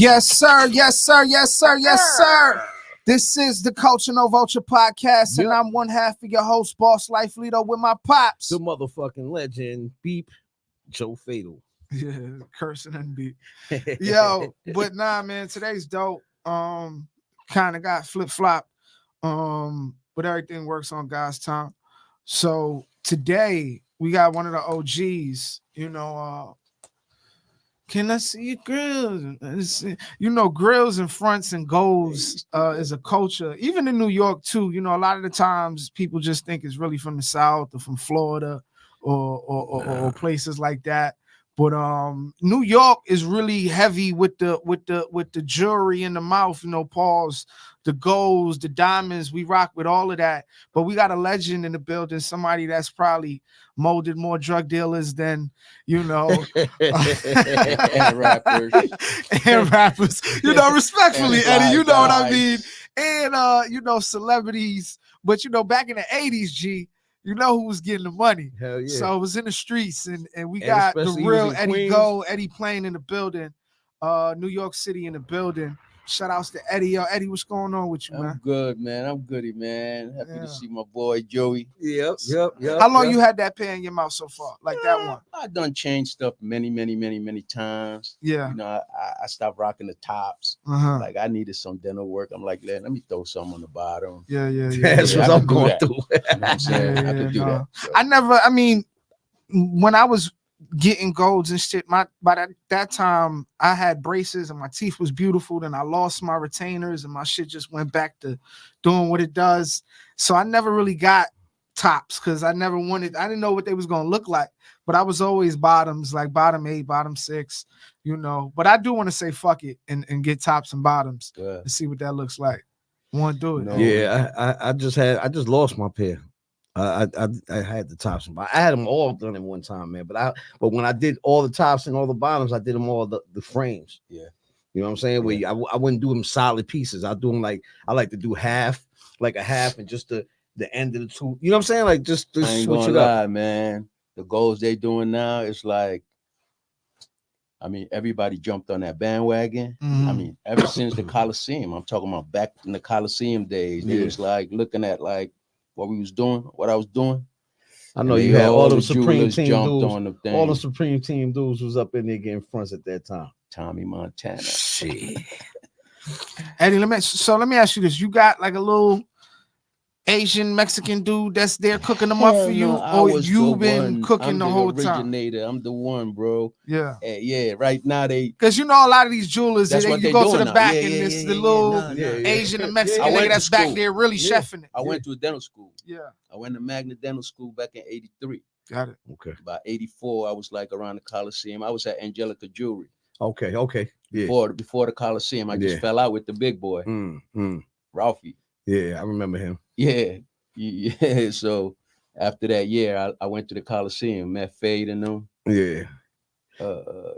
Yes, sir. Yes, sir. Yes, sir. Yes, sir. This is the Culture No Vulture podcast, and I'm one half of your host, Boss Life Leader, with my pops. The motherfucking legend, Beep Joe Fatal. Yeah, cursing and beat. Yo, but nah, man, today's dope. Kind of got flip-flop. But everything works on God's time. So today we got one of the OGs, can I see your grills? Grills and fronts and goals is a culture. Even in New York, too. A lot of the times people just think it's really from the South or from Florida or places like that. But New York is really heavy with the jewelry in the mouth, Pauls, the golds, the diamonds. We rock with all of that. But we got a legend in the building, somebody that's probably molded more drug dealers than and rappers. Respectfully, Eddie, what I mean. And celebrities. But back in the 80s, G. Who was getting the money. Hell yeah. So it was in the streets, and we got the real Eddie Queens. Go, Eddie Plain in the building, New York City in the building. Shout outs to Eddie. Yo, Eddie, what's going on with you, man? I'm good, man. I'm goody, man. Happy to see my boy Joey. Yep. How long you had that pen in your mouth so far? Like that one? I done changed stuff many times. Yeah. I stopped rocking the tops. Like I needed some dental work. I'm like, let me throw some on the bottom. Yeah. That's what I'm going through. You know what I'm saying? I could do that. So. When I was getting golds and shit, by that time I had braces and my teeth was beautiful. Then I lost my retainers and my shit just went back to doing what it does. So I never really got tops because I didn't know what they was gonna look like. But I was always bottoms, like bottom 8, bottom 6, But I do want to say fuck it and get tops and bottoms and see what that looks like. Want to do it? Yeah, I just lost my pair. I had the tops and bottoms. I had them all done at one time, man. But when I did all the tops and all the bottoms, I did them all the frames. Yeah, you know what I'm saying? Where I wouldn't do them solid pieces. I do them like I like to do half, like a half, and just the end of the two. You know what I'm saying? Like just I ain't switch gonna it lie, up, man. The goals they doing now, it's like, everybody jumped on that bandwagon. Ever since the Colosseum, I'm talking about back in the Colosseum days, they was like looking at like what we was doing, what I was doing. I know you had all the Supreme Team jumped dudes. On the thing. All the Supreme Team dudes was up in there getting fronts at that time. Tommy Montana. Shit. Eddie, let me ask you this. You got like a little Asian Mexican dude that's there cooking them up for you, or you been cooking the whole time? I'm the one, bro. Yeah. Yeah. Right now because a lot of these jewelers, you go to the back and it's the little Asian and Mexican nigga that's back there really chefing it. I went to a dental school. Yeah. I went to Magna Dental School back in '83. Got it. Okay. By '84, I was like around the Coliseum. I was at Angelica Jewelry. Okay. Yeah. Before the Coliseum, I just fell out with the big boy, Ralphie. Yeah, I remember him. Yeah. So after that year, I went to the Coliseum, met Fade and them. Yeah.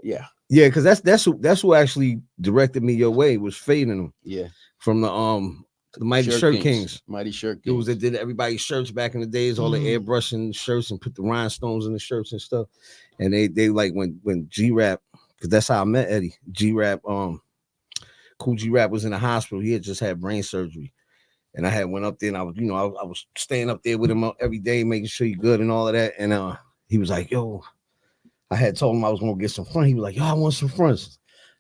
Yeah. Yeah, because that's who actually directed me your way, was Fade and them. Yeah. From the Mighty Shirt Kings. Mighty Shirt Kings. Dudes that did everybody's shirts back in the days, all the airbrushing shirts and put the rhinestones in the shirts and stuff. And they like when G-Rap, because that's how I met Eddie. G-Rap, Cool G-Rap was in the hospital. He had just had brain surgery. And I had went up there and I was staying up there with him every day, making sure he's good and all of that. And he was like, yo, I had told him I was gonna get some fronts. He was like, yo, I want some fronts.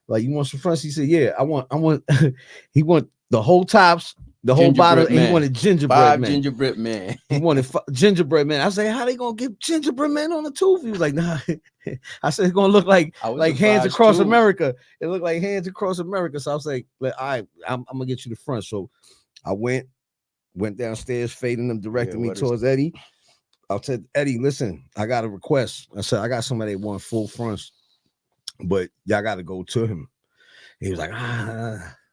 Like, you want some fronts? He said, yeah, I want he want the whole tops, the whole bottle, and he wanted gingerbread man. Gingerbread man. He wanted gingerbread man. I said, how they gonna get gingerbread man on the tooth? He was like, nah. I said, it's gonna look like Hands Across America. It looked like Hands Across America. So I was like, all right, I'm gonna get you the front. So I went downstairs, fading them, directing me towards Eddie. I said, Eddie, listen, I got a request. I said, I got somebody that want full fronts, but y'all got to go to him. He was like,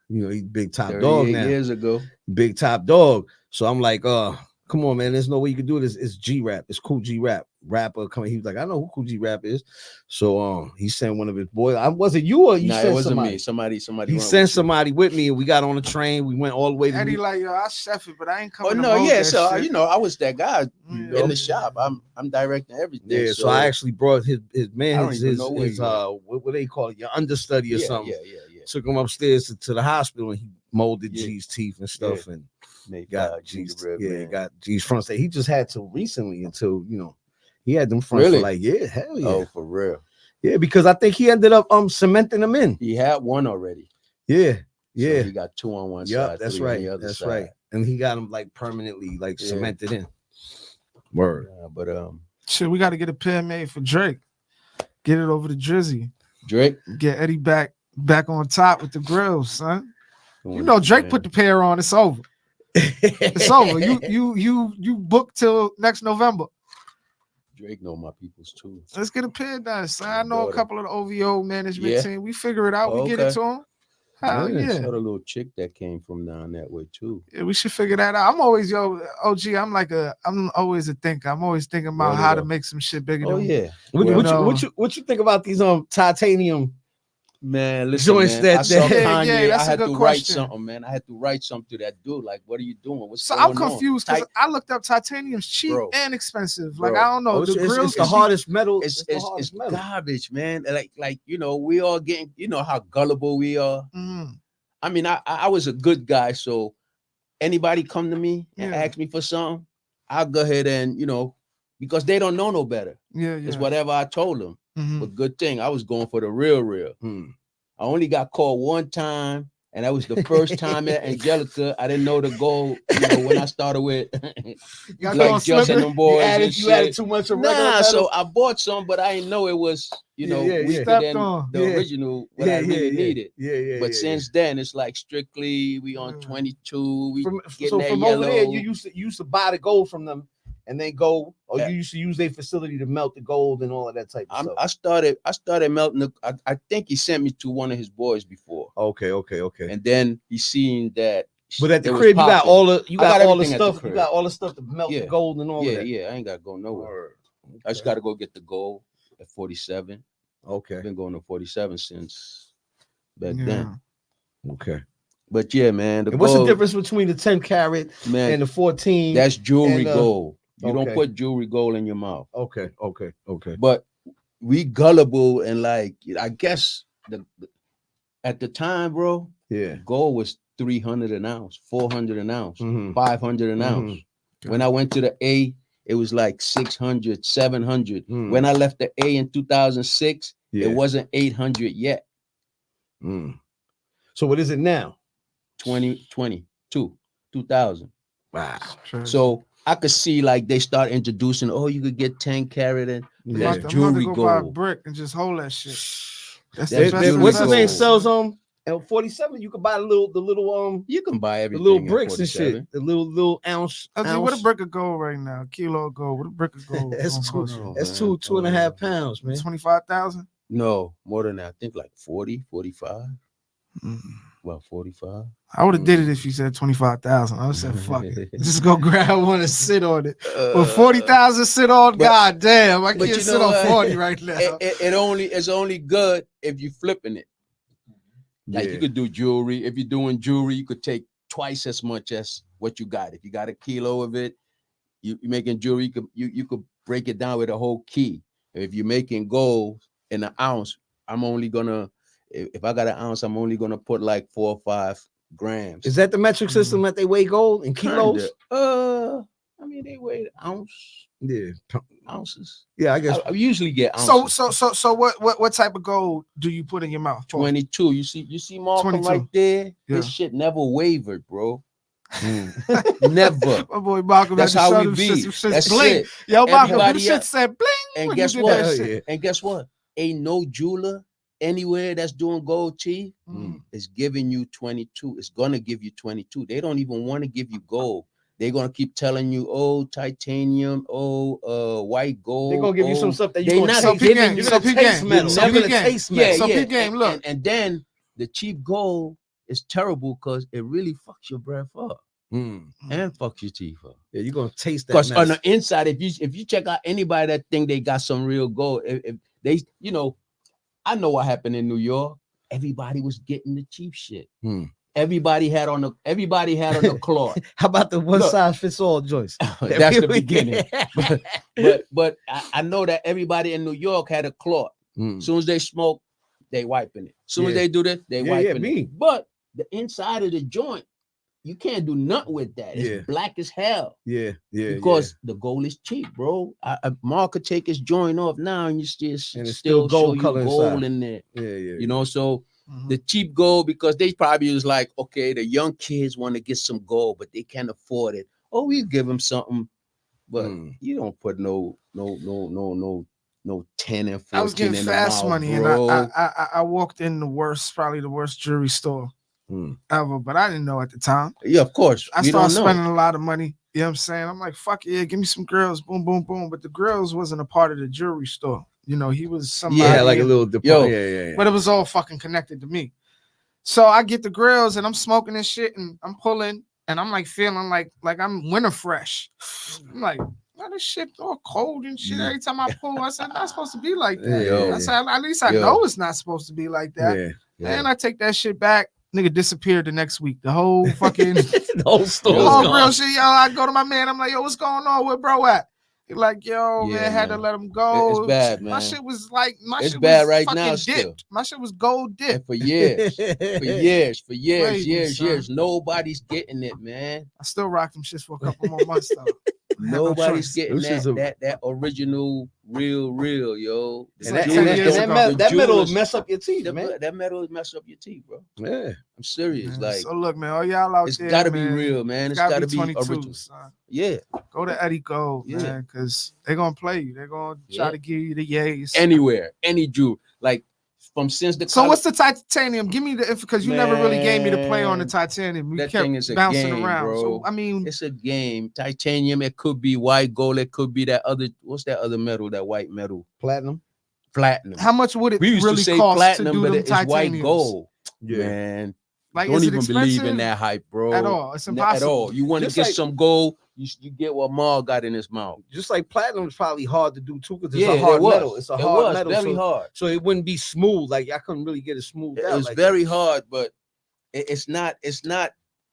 he's big top dog now. Years ago. Big top dog. So I'm like, come on, man. There's no way you can do this. It's G-Rap. It's Cool G-Rap. Rapper coming. He was like, I know who Cool G-Rap is. So he sent one of his boys. Was it you or you sent somebody? Me. Somebody. He sent somebody with me, and we got on the train. We went all the way to Eddie like, yo, I chef it, but I ain't coming. Oh no, yeah. So shit. I was that guy in the shop. I'm directing everything. Yeah. So I actually brought his man, his what they call it, your understudy or something. Yeah. took him upstairs to the hospital, and he molded G's teeth and stuff, and got G's. He got G's front. He just had to recently until he had them fronts for like hell yeah. Oh, for real. Yeah, because I think he ended up cementing them in. He had one already. Yeah. So he got 2 on one side. That's right. On the other side. And he got them like permanently cemented in. Word. But shit, we got to get a pair made for Drake. Get it over to Drizzy. Drake. Get Eddie back on top with the grills, son. Drake put the pair on. It's over. It's over. You booked till next November. Drake know my peoples too. Let's get a pair done, son. I know a couple of the OVO management team. We figure it out. We get it to them. Hell yeah. I saw the little chick that came from down that way too. Yeah, we should figure that out. I'm always OG. I'm always a thinker. I'm always thinking about how to make some shit bigger. What you think about these titanium? Man, listen, joints man, I saw Kanye. I had to write something, man. I had to write something to that dude. Like, what are you doing? What's going on? I'm confused because I looked up titanium's cheap and expensive. Like, I don't know. It's the hardest metal. It's garbage, man. Like we all getting, how gullible we are. Mm-hmm. I mean, I was a good guy, so anybody come to me and ask me for something, I'll go ahead and because they don't know no better. It's whatever I told them. Mm-hmm. But good thing I was going for the real. I only got called one time, and that was the first time at Angelica. I didn't know the goal. When I started with like Just and them boys. You added too much of regular so I bought some, but I didn't know it was weaker than the original what I really needed. But since then, it's like strictly we on 22. We from yellow. Over there, you used to buy the gold from them. And then go, or you used to use their facility to melt the gold and all of that type of stuff. I started melting. I think he sent me to one of his boys before. Okay. And then he seen that. But at the crib, you got all the stuff. You got all the stuff to melt the gold and all that. Yeah. I ain't got to go nowhere. Okay. I just got to go get the gold at 47. Okay. I've been going to 47 since back then. Okay. But yeah, man. What's the difference between the 10 carat and the 14? That's jewelry gold. You don't put jewelry gold in your mouth. Okay. But we gullible and like I guess at the time, bro. Yeah. Gold was 300 an ounce, 400 an ounce, 500 an ounce. Okay. When I went to the A, it was like 600, 700. When I left the A in 2006, it wasn't 800 yet. So what is it now? 2000. Wow. So I could see like they start introducing, you could get 10 carat and that's jewelry gold. Buy a brick and just hold that shit. What's the name sells at 47? You can buy the little you can buy everything. The little bricks and shit. The little ounce. What a brick of gold right now? Kilo of gold. What a brick of gold? That's 2.5 pounds, man. 25,000? No, more than that. I think like 40, 45. Well, 45. I would have did it if you said 25,000. I would have said, fuck it. Just go grab one and sit on it. But 40,000 sit on, god damn. I can't sit on 40 right now. It's only good if you're flipping it. Like you could do jewelry. If you're doing jewelry, you could take twice as much as what you got. If you got a kilo of it, you're making jewelry, you could break it down with a whole key. If you're making gold in an ounce, I'm only gonna, if I got an ounce, I'm only gonna put like 4 or 5 grams. Is that the metric system that they weigh gold in kilos? I mean they weigh ounce. Yeah, ounces. Yeah, I guess I usually get ounces. So what type of gold do you put in your mouth? 22. You see Malcolm 22. Right there? Yeah. This shit never wavered, bro. Never. My boy Malcolm. That's how we be. That's it. Yo, Malcolm, this shit said bling. And guess what? And guess what? Ain't no jeweler anywhere that's doing gold teeth is giving you 22. It's gonna give you 22. They don't even want to give you gold. They're gonna keep telling you, titanium, white gold. They're gonna give you some stuff that you're not giving you. So taste metal. Game. Look. And then the cheap gold is terrible because it really fucks your breath up. And fucks your teeth up. Yeah, you're gonna taste that. Because on the inside, if you check out anybody that think they got some real gold, if they, I know what happened in New York. Everybody was getting the cheap shit. Everybody had on the cloth. How about the one size fits all joints? That's the beginning. but I know that everybody in New York had a cloth. As soon as they smoked they wiping it. As soon as Yeah. they do that, they Yeah, wiping me. it. But the inside of the joint, you can't do nothing with that. It's Yeah. black as hell. Yeah. Because the gold is cheap, bro. Mark could take his joint off now, and you And it's still gold show you color gold inside. in there. Yeah. You know, so Mhm. the cheap gold, because they probably was like, okay, the young kids want to get some gold, but they can't afford it. Oh, we give them something, but you don't put no 10 and 14 I was getting in the fast mouth, money, bro. and I walked in probably the worst jewelry store ever, but I didn't know at the time. Yeah, of course. I We started don't know. spending a lot of money. You know what I'm saying? I'm like, fuck it, yeah, give me some grills, boom, boom, boom. But the grills wasn't a part of the jewelry store. You know, he was somebody. Yeah, like a little Yo. yeah. But it was all fucking connected to me. So I get the grills and I'm smoking this shit and I'm pulling and I'm like feeling like I'm winter fresh. I'm like, why this shit all cold and shit every time I pull? I said, not supposed to be like that. Yo. I said, at least I Yo. know it's not supposed to be like that. And I take that shit back. Nigga disappeared the next week. The whole fucking the whole store. the whole grill shit. Yo, I go to my man. I'm like, yo, what's going on? Where bro at? He like, yo, Yeah, man, had to man. let him go. It's bad, man. My shit was like, It's shit bad was right fucking now dipped. still. My shit was gold dipped. And for years, Crazy, son. years, nobody's getting it, man. I still rock them shits for a couple more months though. Nobody's choice. getting This is that original real, yo. It's The like 10 jewelers years don't- ago. the that metal will jewelers- mess up your teeth, man. that metal will mess up your teeth, bro. Yeah. I'm serious. Man, like, so look, man, all y'all out it's there, gotta be man, real, man. It's gotta gotta be be 22, original. son. Yeah. Go to Eddie Gold, Yeah. man, because they're gonna play you. They're gonna try Yeah. to give you the yays. Anywhere, any jewel. Like, from since the So what's the titanium? Give me the because you never really gave me the play on the Man, titanium. We that kept thing is a bouncing game, around. bro. So I mean, It's a game. Titanium, it could be white gold, it could be that other, what's that other metal, that white metal? Platinum. Platinum. how much would it We used really to say cost platinum, to do but them it's white titaniums? gold. Yeah. Man, Like, don't is it even believe expensive? in that hype, bro. At all. It's Not at all. impossible. You want to Just get like- some gold, you get what Maul got in his mouth. Just like platinum is probably hard to do too, because it's Yeah, a hard it was. metal. It's a It hard was metal. very hard. So it wouldn't be smooth. Like I couldn't really get it smooth It out. was like very that. hard, but it's not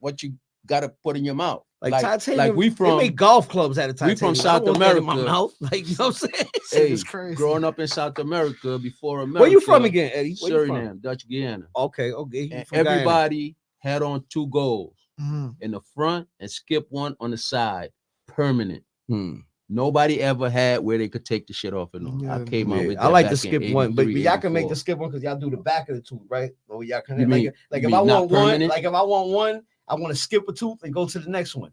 what you gotta put in your mouth. Like titanium. like we they from make golf clubs out of we titanium. from I South don't want that in my America. mouth. Like, you know what I'm saying? hey, is crazy. growing up in South America before America. Where you from again, Eddie? Where you from? Suriname, Dutch Guiana. Okay. You And from Guyana. everybody had on two goals Mhm. in the front and skip one on the side, permanent. Hmm. Nobody ever had where they could take the shit off and on. I Yeah. came out Yeah, with I that like back the skip in one, but 83, y'all can make 84. the skip one because y'all do the back of the tooth, right? Or y'all can You mean- like you if mean I not want one, permanent? like if I want one, I want to skip a tooth and go to the next one.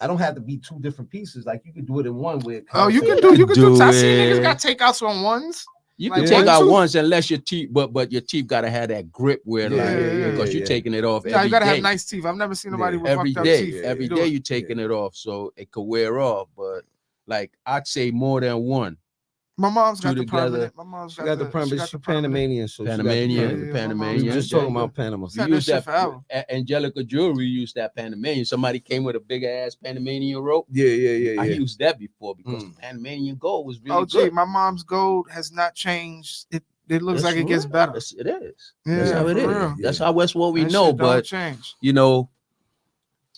I don't have to be two different pieces. Like you can do it in one with. Oh, you can You do. do I see it. niggas got takeouts on ones. You Like can take one out tooth? once unless your teeth, but your teeth gotta have that grip where Yeah, like yeah, because yeah. you're taking it off Yeah, every you gotta day. have nice teeth. I've never seen nobody Yeah. with Every fucked up day, teeth. every do day it. you're taking it off, so it could wear off. But like I'd say more than one. My mom's Two got the together. permanent. My mom's She got the permanent. She permanent. Panamanian, so she got the Panamanian, Yeah, the yeah, permanent. my We Panamanian. were just there talking you go. about Panama. She had We that used shit that forever. Angelica Jewelry used that Panamanian. Somebody came with a big ass Panamanian rope. Yeah. I used that before because Mm. the Panamanian gold was really Oh, gee, good. my mom's gold has not changed. It looks That's like it gets real. better. It is. Yeah, That's how it for is. real. That's how that's what we That know. shit don't But change. you know,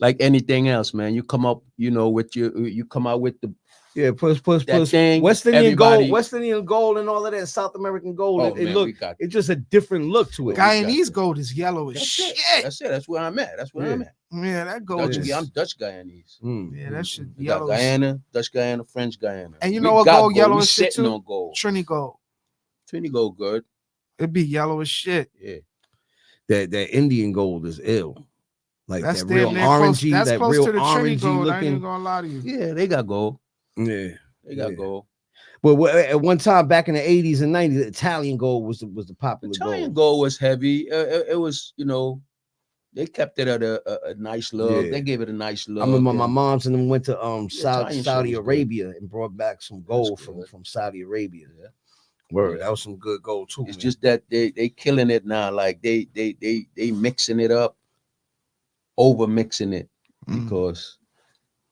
like anything else, man, you come up, with you come out with the Yeah, plus that thing. West Indian everybody- gold, West Indian gold, and all of that South American gold. Oh, it man, look, we got it's just a different look to it. Guy- Guyanese gold is yellow as that's shit. it. That's it. That's where I'm at. That's where I'm at. Yeah, that gold Dutch, is. I'm Dutch Guyanese. Yeah, that shit We got yellow. as- Guyana, Dutch Guyana, French Guyana. And you We know what got gold yellow We as shit sitting too? on gold. Trini gold. Trini gold good. It'd be yellow as shit. Yeah. That Indian gold is ill. Like That's that real damn near close. orangey, That's that close real to the Trini orangey gold. I ain't even looking. gonna lie to you. Yeah, they got gold. Yeah. They got Yeah. gold. But at one time back in the 80s and 90s, Italian gold was the popular Italian gold. gold was heavy. It was, they kept it at a nice look. Yeah. They gave it a nice look. I remember my and mom's and them went to Italian Saudi shit was good. Arabia and brought back some gold from good. Saudi Arabia. Yeah. Word, that was some good gold too. It's man. just that they killing it now. Like they mixing it up, over mixing it because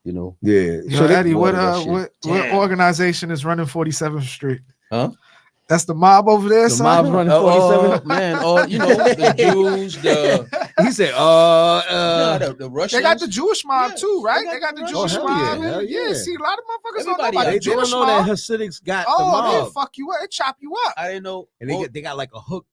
yeah. Yo, So they- Eddie, what that shit. what Damn. organization is running 47th Street? Huh? That's the mob over there, The son. mob's running 47. Man, the Jews, He said, the Russians. They got the Jewish mob Yeah, too, right? they They got got the the Jewish hell mob. yeah, hell yeah. See, a lot of motherfuckers don't know Everybody about got the it. they don't Jewish know that mob. Hasidics got the Oh, mob. they fuck you up. They chop you up. I didn't know. And they got like a hook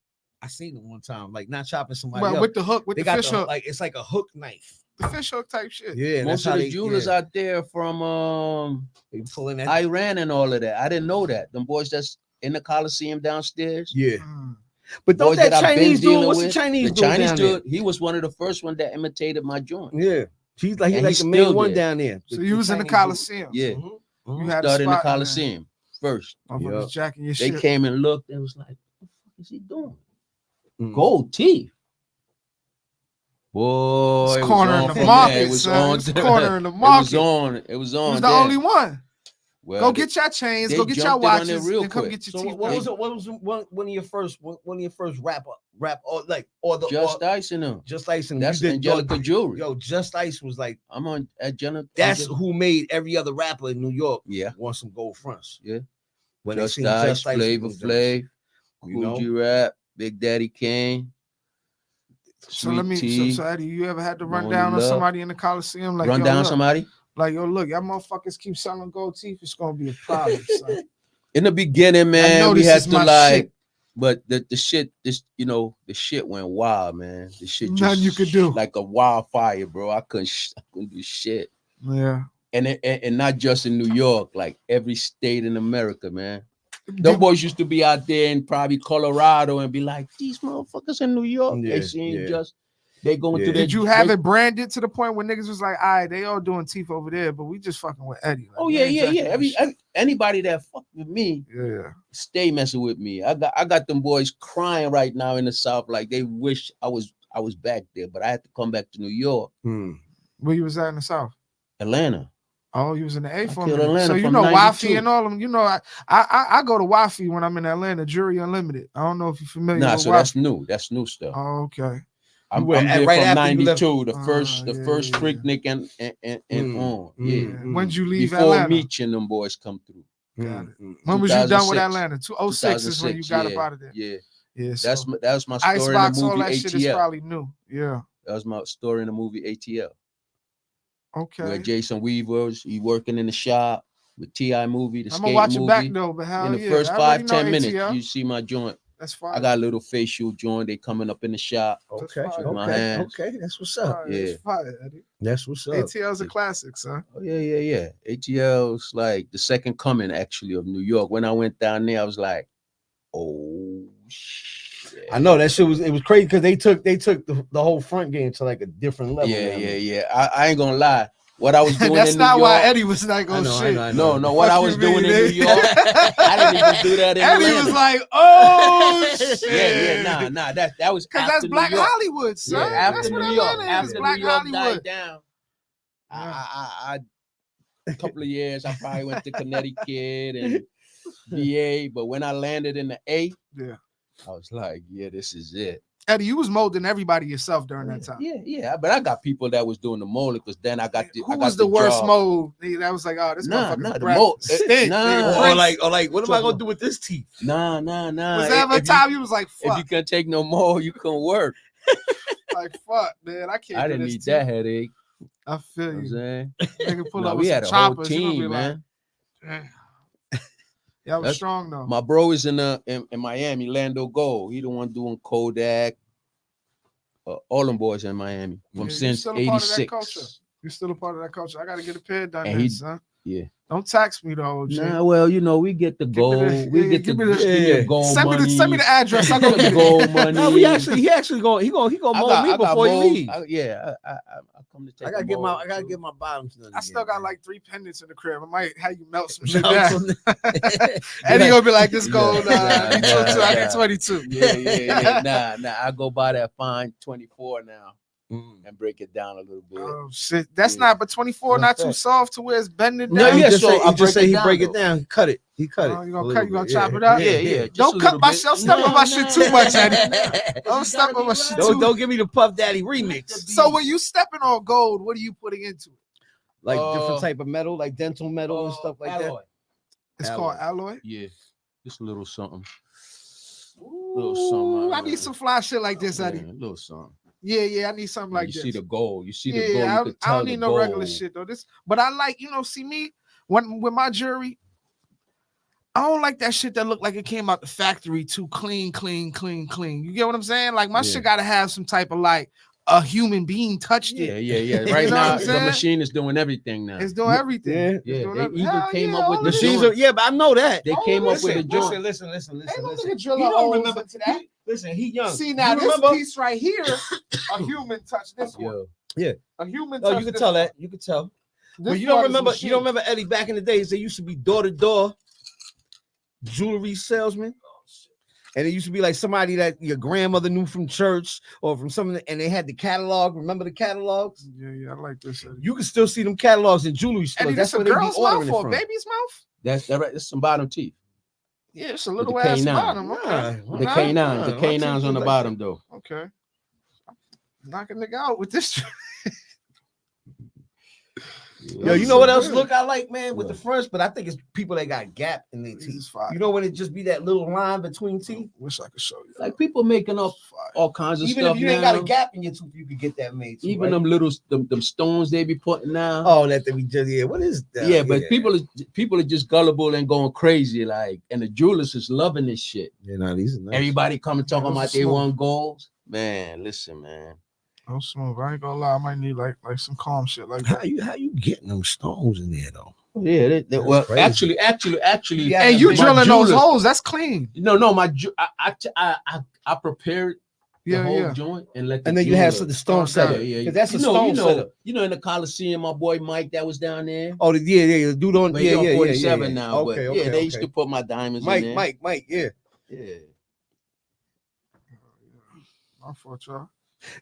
I seen it one time, like not chopping somebody But up. with the hook, with They the got fish hook, like it's like a hook knife. the fish hook type shit. Yeah, Most of the jewelers out there from they pulling that. Iran and all of that. I didn't know that. Them boys that's in the Coliseum downstairs. Yeah, Mm. but don't Boys that I've been Chinese dude? dealing What's with, the Chinese the dude Chinese down dude, he was one of the first one that imitated my joint. there? Yeah, he's like And the he's main still one there. down there. So you was in the Chinese dude. Coliseum. Yeah. You had a Started in the spot there. Coliseum first. Motherfuckers jacking your They shit. came and looked and was like, what the fuck is he doing? Mm. Gold teeth. Boy, It's it was corner in on the from market, there. It was son. on. It's corner in the It was market. on. It was on. He was the there. only one. Well, Go get your chains, they go get your jumped in on there watches, real and come quick. get your So teeth. what done. was it? What was one of your first rap or like or the Just or, Ice and them. Just Ice and That's you did, Angelica Jewelry. Yo, Just Ice was like I'm on Angelica. that's who made every other rapper in New York Yeah. want some gold fronts. Yeah. When Just they seen Ice, Just Ice Flavor with them joints, Flav, you know? Cool G Rap, Big Daddy Kane. So let me. So Eddie, you ever had to run Lonely down on Love. somebody in the Coliseum? Like Run yo, down look, somebody? like yo, look, y'all motherfuckers keep selling gold teeth. It's gonna be a problem. Son. In the beginning, man, we this had is to my like, shit. but the shit, this the shit went wild, man. The shit just Nothing you could do. like a wildfire, bro. I couldn't do shit. Yeah. And not just in New York, like every state in America, man. Them boys used to be out there in probably Colorado and be like, these motherfuckers in New York. Yeah, They seen yeah. just they going Yeah. through their. Did you have it branded to the point where niggas was like, all right, they all doing teeth over there, but we just fucking with Eddie. Like, Oh we yeah, ain't yeah, jacking yeah. that Every shit. anybody that fuck with me, Yeah. stay messing with me. I got them boys crying right now in the South, like they wish I was back there, but I had to come back to New York, Where you was at in the South? Atlanta. Oh, you was in the A for a killed minute. Atlanta So you from know 92. Wafi and all of them. You know, I go to Wafi when I'm in Atlanta. Jury Unlimited. I don't know if you're familiar Nah, with so Wafi. that's new. That's new stuff. Oh, okay. I'm were there right from after you left- 92, the first yeah, Freaknik and on. Yeah. When'd you leave Before Atlanta? Meech and them boys come through. Got it. When was you done with 2006. Atlanta? 2006 is when you got up out of there. Yeah. Yeah. That was my story Icebox, in the all movie that shit is ATL. probably new. Yeah. That was my story in the movie ATL. Okay. Where Jason Weaver's, he working in the shop with T.I. movie, the I'm skate gonna watch movie. it back though, but how In the yeah, first I already 5-10 know minutes, ATL. you see my joint. That's fine. I got a little facial joint. They coming up in the shop. Okay, That's fire. My hands. okay, that's what's up. Yeah. That's fire, Eddie. That's what's up. ATL's a classic, son. Oh yeah. ATL's like the second coming actually of New York. When I went down there, I was like, oh shit. I know that shit was crazy because they took the whole front game to like a different level. Yeah. I ain't gonna lie. What I was doing That's in not New why York, Eddie was like, oh shit. I know. No, what I was doing in New York, I didn't even do that in Eddie Atlanta. was like, oh shit. Nah, that was Because after that's New Black York. Hollywood, son. Yeah, That's after what New York, Atlanta is, after Black New York Hollywood. died down, I a couple of years I probably went to Connecticut and VA, but when I landed in the A, Yeah. I was like, yeah, this is it. Eddie, you was molding everybody yourself during that time. Yeah, but I got people that was doing the mold because then I got Who was the worst mold? That was like, oh, this motherfucker's the breath. mold. Stink. Or like, what am I gonna do with this teeth? Nah. Was there ever a time you was like, If you fuck? can't take no more, you couldn't work. Like, fuck, man, I can't. I do didn't this need to that you. headache. I feel You know what I'm you. saying? Nigga pull Nah, up we with had some a whole choppers. You gonna team, be man. like, damn. Y'all was That's- strong though. My bro is in Miami, Lando Gold. He the one doing Kodak. All them boys in Miami from Yeah, you since still a part of that culture. '86. You're still a part of that culture. I gotta get a pair done, And then, he- son. Yeah. Don't tax me though, OG. Nah, well, you know, we get the me gold. the- We yeah, get give the me the- give me yeah. the gold Send me money. the address. I go the get it. gold money. No, he actually going mold me before he leave. I come to take. I gotta the get mold, my too. bottoms done. I still again, got man. like 3 pendants in the crib. I might have you melt some shit Melt down. some- Eddie gonna be like, this gold, Nah, me too, I nah. get 22. Yeah. Nah. I go buy that fine 24 now and break it down a little bit. Oh shit, that's Yeah. not. But 24 not too That's soft to where it's bending No, down. he yeah, just so say I he just break say it he down, break though. it down. He cut it. He cut Oh, it. you gonna a cut- little you gonna bit. chop it up? Yeah. just Don't a cut little my bit. shit. Don't step on my shit too much, Eddie. Don't step on my shit too. Don't give me the Puff Daddy remix. So when you stepping on gold, what are you putting into it? Like different type of metal, like dental metal and stuff like alloy. It's Alloy. called alloy. Yeah, just a little something. Ooh, I need some fly shit like this, Eddie. Yeah, a little something. Yeah, I need something like you this. see the gold. You see the Yeah, gold. You I could tell don't need the no regular gold. shit though. But I like, see me when with my jewelry, I don't like that shit that look like it came out the factory too clean. You get what I'm saying? Like my shit gotta have some type of like a human being touched it. Yeah. Right You know now, what I'm the saying? machine is doing everything now. It's doing everything. Yeah, Doing they even Hell came yeah, up with all the of this Machines shit. are, yeah, but I know that. They came up with a joint. Listen. Ain't no nigga He drilling don't holes remember into that. Listen, he young. See now, you this remember? piece right here, a human touched this one. Yeah. A human. Oh, touched you can this tell one. that. You can tell. This But you don't one is remember. machine. You don't remember Eddie back in the days. They used to be door to door jewelry salesmen. And it used to be like somebody that your grandmother knew from church or from something, and they had the catalog. Remember the catalogs? Yeah, I like this. Eddie. You can still see them catalogs in jewelry stores. Eddie, That's this a where they be girl's ordering mouth it or from. a baby's mouth? That's right. That's some bottom teeth. Yeah, it's a With little the ass canine. bottom. Okay. The canines. The canines on the bottom though. Okay. Knock a nigga out with this. Yo, you know what else look I like, man, with the fronts, but I think it's people that got gap in their teeth. You know when it just be that little line between teeth? Wish I could show you. Like people making up all kinds of Even stuff if you now. ain't got a gap in your tooth, you could get that made too, Even right? them little them stones they be putting now. Oh, that they be just what is that? Yeah, but people are just gullible and going crazy, like, and the jewelers is loving this shit. Yeah, no, these are nice. Everybody coming talking those about are they smooth. want goals. Man, listen, man. I'm smooth. I ain't gonna lie. I might need like some calm shit like that. How you getting them stones in there though? Yeah, well, crazy. actually, Yeah, And you my drilling those jeweler- holes? That's clean. No, I prepared the whole Yeah. joint and let. And then you have the stone setter. Yeah. Because that's a you know, stone setter. You know, in the Coliseum, my boy Mike that was down there. Oh, the dude on But he on 47 yeah. now. Okay, but they used to put my diamonds in there. Mike, yeah. Yeah. I fought y'all.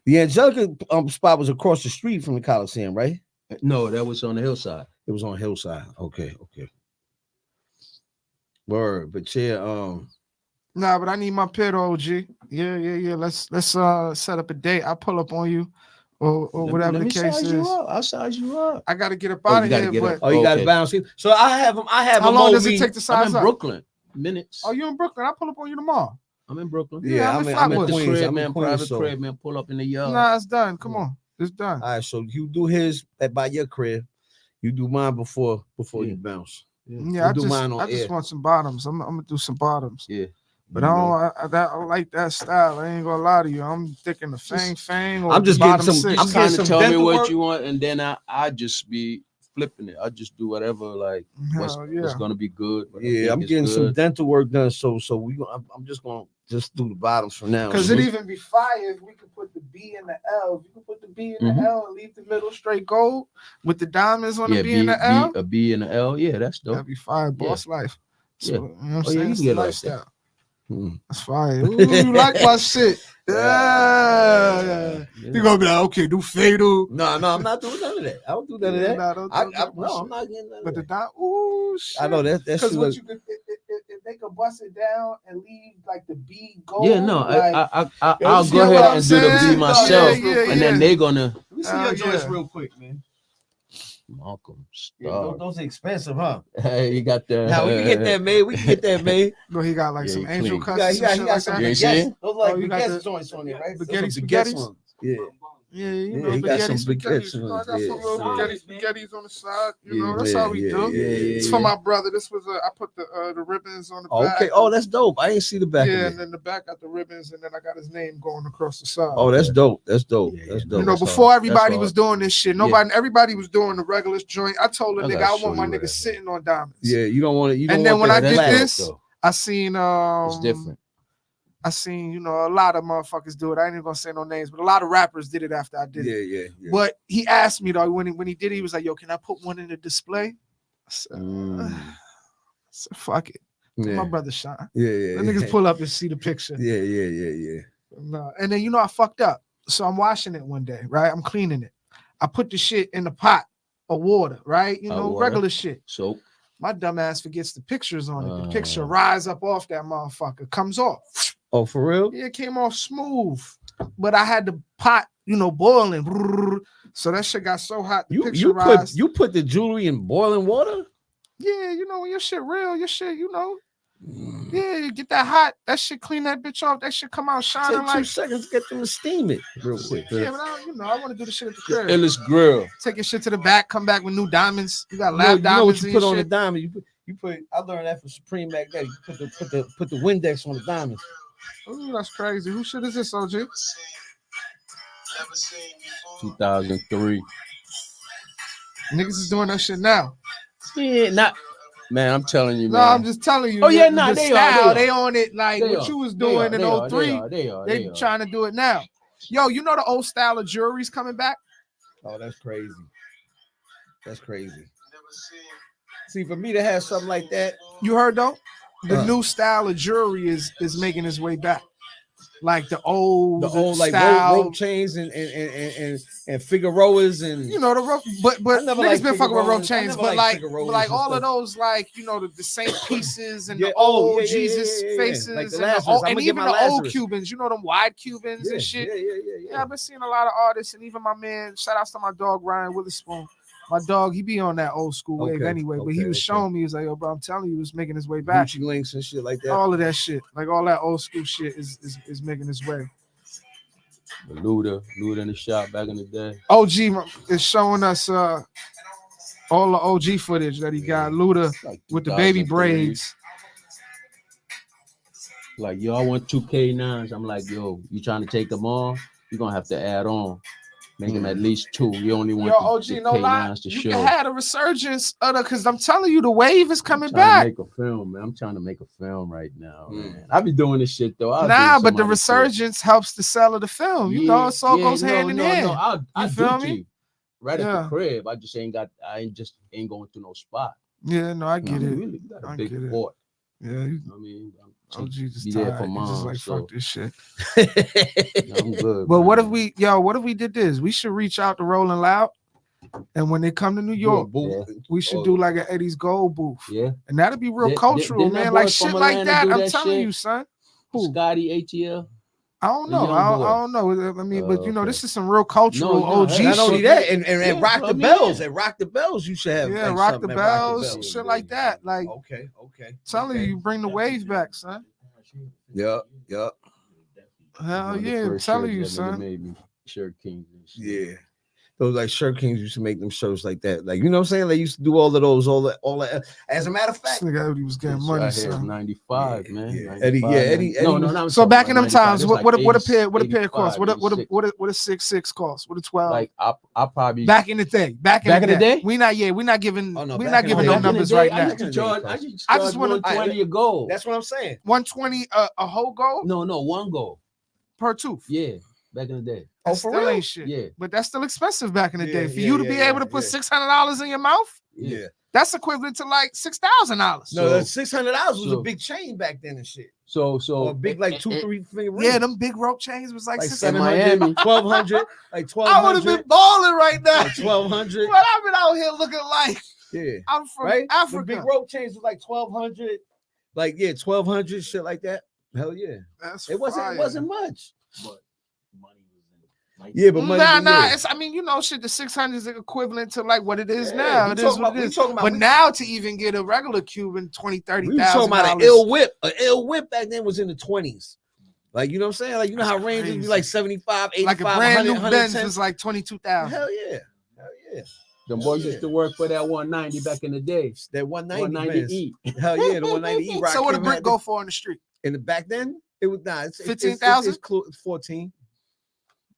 The Angelica spot was across the street from the Coliseum, right? No, that was on the hillside. It was on Hillside. Okay. Word, but yeah, Nah, but I need my pit, OG. Yeah. Let's set up a date. I'll pull up on you, or whatever the case is. I'll size you up. I gotta get up out of here. But you got to bounce in. So I have him. how long does it take to size I'm in up? Brooklyn. Minutes. Oh, you in Brooklyn? I'll pull up on you tomorrow. I'm in Brooklyn. Yeah, I'm in the Queens. crib, I'm man. in Queens, Private so. crib, man. Pull up in the yard. Nah, it's done. Come on, it's done. All right, so you do his by your crib. You do mine before you bounce. Yeah, We'll do mine on I just air. want some bottoms. I'm gonna do some bottoms. Yeah. But I like that style. I ain't gonna lie to you. I'm thinking the fang. Or I'm just getting bottom some- six. I'm getting trying to some tell me dental what work. you want, and then I just be flipping it. I just do whatever, like what's gonna be good. what I Yeah, think I'm is getting some good. dental work done. So I'm just gonna do the bottoms for now. Because it even be fire if we could put the B and the L. If you could put the B and the L and leave the middle straight gold with the diamonds on the B and the L. A B and an L. Yeah, that's dope. That'd be fire, boss life. So, Yeah. you know what I'm Oh, yeah, saying? you It's can get the it like lifestyle. Hmm. That's fire. Ooh, you like my shit. Yeah. You're gonna be like, okay, do fatal. No, I'm not doing none of that. I don't do none of that. Nah, don't I'm do that not shit. getting none of But the that. dime, ooh, shit. I know that Because shit what look- you could, if they could bust it down and leave like the B gold. Yeah, no, like, I'll you go know what ahead I'm and do the saying? B myself, Yeah. and then they're gonna. Let me see Hell your joints yeah. real quick, man. Malcolm, Yeah, those are expensive, huh? Hey, you got the. Now we can get that made. We can get that made. no, he got like Yeah, some he angel clean. cuts. He got and shit some like You that. ain't see baguettes. it? Those like you got baguettes the joints on there, right? Those are spaghettis? baguettes ones. Yeah. Yeah, you Yeah, know, he got some spaghettis. baguettes You know, I got on it. some little Yeah. spaghettis on the side. You Yeah, know, that's how we do. It's for my brother. This was I put the ribbons on the back. Okay. Oh, that's dope. I ain't see the back Yeah, of and it. then the back got the ribbons, and then I got his name going across the side. Oh, that's dope. That's dope. Yeah, That's yeah. dope. You know, That's before hard. everybody That's was doing this shit, everybody was doing the regular joint. I told the I nigga, gotta I show want my you what nigga that sitting on diamonds. Yeah, you don't want it. You don't And then want when that I did flat. this, though. I seen It's different. I seen, you know, a lot of motherfuckers do it. I ain't even gonna say no names, but a lot of rappers did it after I did it. Yeah. But he asked me though, when he did it, he was like, yo, can I put one in the display? I said, fuck it. Yeah. My brother shine. Yeah. The niggas pull up and see the picture. Yeah. No. And then you know I fucked up. So I'm washing it one day, right? I'm cleaning it. I put the shit in the pot of water, right? You know, water. regular shit. So My dumb ass forgets the pictures on it. The picture rise up off that motherfucker, comes off. Oh, for real? Yeah, it came off smooth. But I had the pot, you know, boiling. So that shit got so hot. The picture rise. You put the jewelry in boiling water? Yeah, you know, when your shit real, your shit, you know. Yeah, you get that hot. That shit clean that bitch off. That shit come out shining Take like 2 seconds to get them to steam it real quick. Yeah, but I want to do the shit at the crib. illest grill. Take your shit to the back, come back with new diamonds. You got You lab know what diamonds you in put your on the shit. diamond? I learned that from Supreme Mac Daddy. Put the Windex on the diamonds. Ooh, that's crazy. Who shit is this, OG? 2003. Niggas is doing that shit now. Yeah, not man. I'm telling you, No, man. I'm just telling you. Oh yeah, the nah, style, they on it like what you was doing in 03. They trying to do it now. Yo, you know the old style of jewelry's coming back? Oh, that's crazy. That's crazy. See, for me to have something like that, you heard though, the new style of jewelry is making its way back. Like the old like style. rope chains and Figueroas and you know the rope, but niggas been fucking with rope chains, but like all of those like you know the same pieces and the old Jesus faces like the and, and even the old Cubans, you know them wide Cubans and shit. Yeah, I've been seeing a lot of artists and even my man. Shout outs to my dog Ryan Witherspoon. My dog, he be on that old school wave anyway, but he was showing me, he was like, yo, bro, I'm telling you, it's making his way back. Gucci links and shit like that. All of that shit, like all that old school shit is making its way. The Luda in the shop back in the day. OG is showing us all the OG footage that he got. Luda like with the baby braids. Like, yo, I want 2K9s. I'm like, yo, you trying to take them all? You're going to have to add on. Make them at least 2. You only want the K9s to show. You had a resurgence of the, because I'm telling you, the wave is coming back. Make a film, man. I'm trying to make a film right now, man. I be doing this shit though. But the resurgence helps the sell of the film. You know, it all goes hand in hand. I feel me? Right at the crib. I just ain't going through no spot. Yeah, no, I get it. Really got a big port. Yeah, I mean, OG just be tired. there for mom. Just like fuck this shit. I'm good. But what if we did this? We should reach out to Rolling Loud, and when they come to New York, we should do like an Eddie's Gold booth. Yeah, and that'd be real cultural, man. Like shit like that. I'm telling you, son. Who? Scotty ATL. I don't know. I don't know. I mean, but you know, this is some real cultural OG shit. Not only that, and Rock the Bells. At Rock the Bells, you should have. Yeah, like Rock the Bells, shit like that. Like, okay. Telling you bring the wave back, son. Yup. Hell yeah, I'm telling you, son. Made me Shirt Kings. Yeah. Those like Shirt Kings used to make them shirts like that. Like, you know what I'm saying? They used to do all of those, all that. As a matter of fact, this nigga he was getting money, son. 95, man. Yeah. Eddie. No. So back in them times, what a pair cost? What a 6.6 cost? What a 12? Like I probably back in the day. Back in the day. We're not giving no numbers right now. I just want 120 a gold. That's what I'm saying. 120 a whole gold? No, one gold per tooth. Yeah. Back in the day. Oh, for real? Ain't shit. Yeah. But that's still expensive back in the day. For you to be able to put $600 in your mouth? Yeah. That's equivalent to like $6,000. No, that $600 was a big chain back then and shit. So a big like 2-3 finger ring. Yeah, them big rope chains was like $700, $1,200, like $1,200. I would have been balling right now. Like $1,200. But I've been out here looking like I'm from Africa. The big rope chains was like $1,200. Like $1,200, shit like that. Hell yeah. It wasn't much. But but money. It's, I mean, you know, shit. The 600 is equivalent to like what it is now. It is what it is. But now to even get a regular Cuban, $20,000-$30,000. We talking about an ill whip. An ill whip back then was in the 20s. Like, you know what I'm saying? Like, you know how range would be like 75, 85, like a brand 100, new Benz was like 22,000. Hell yeah. The boys used to work for that 190 back in the day. That 190 E. Hell yeah, the 190 E. So what did brick go for in the street? In the back then, it was not. 15,000. It's 14.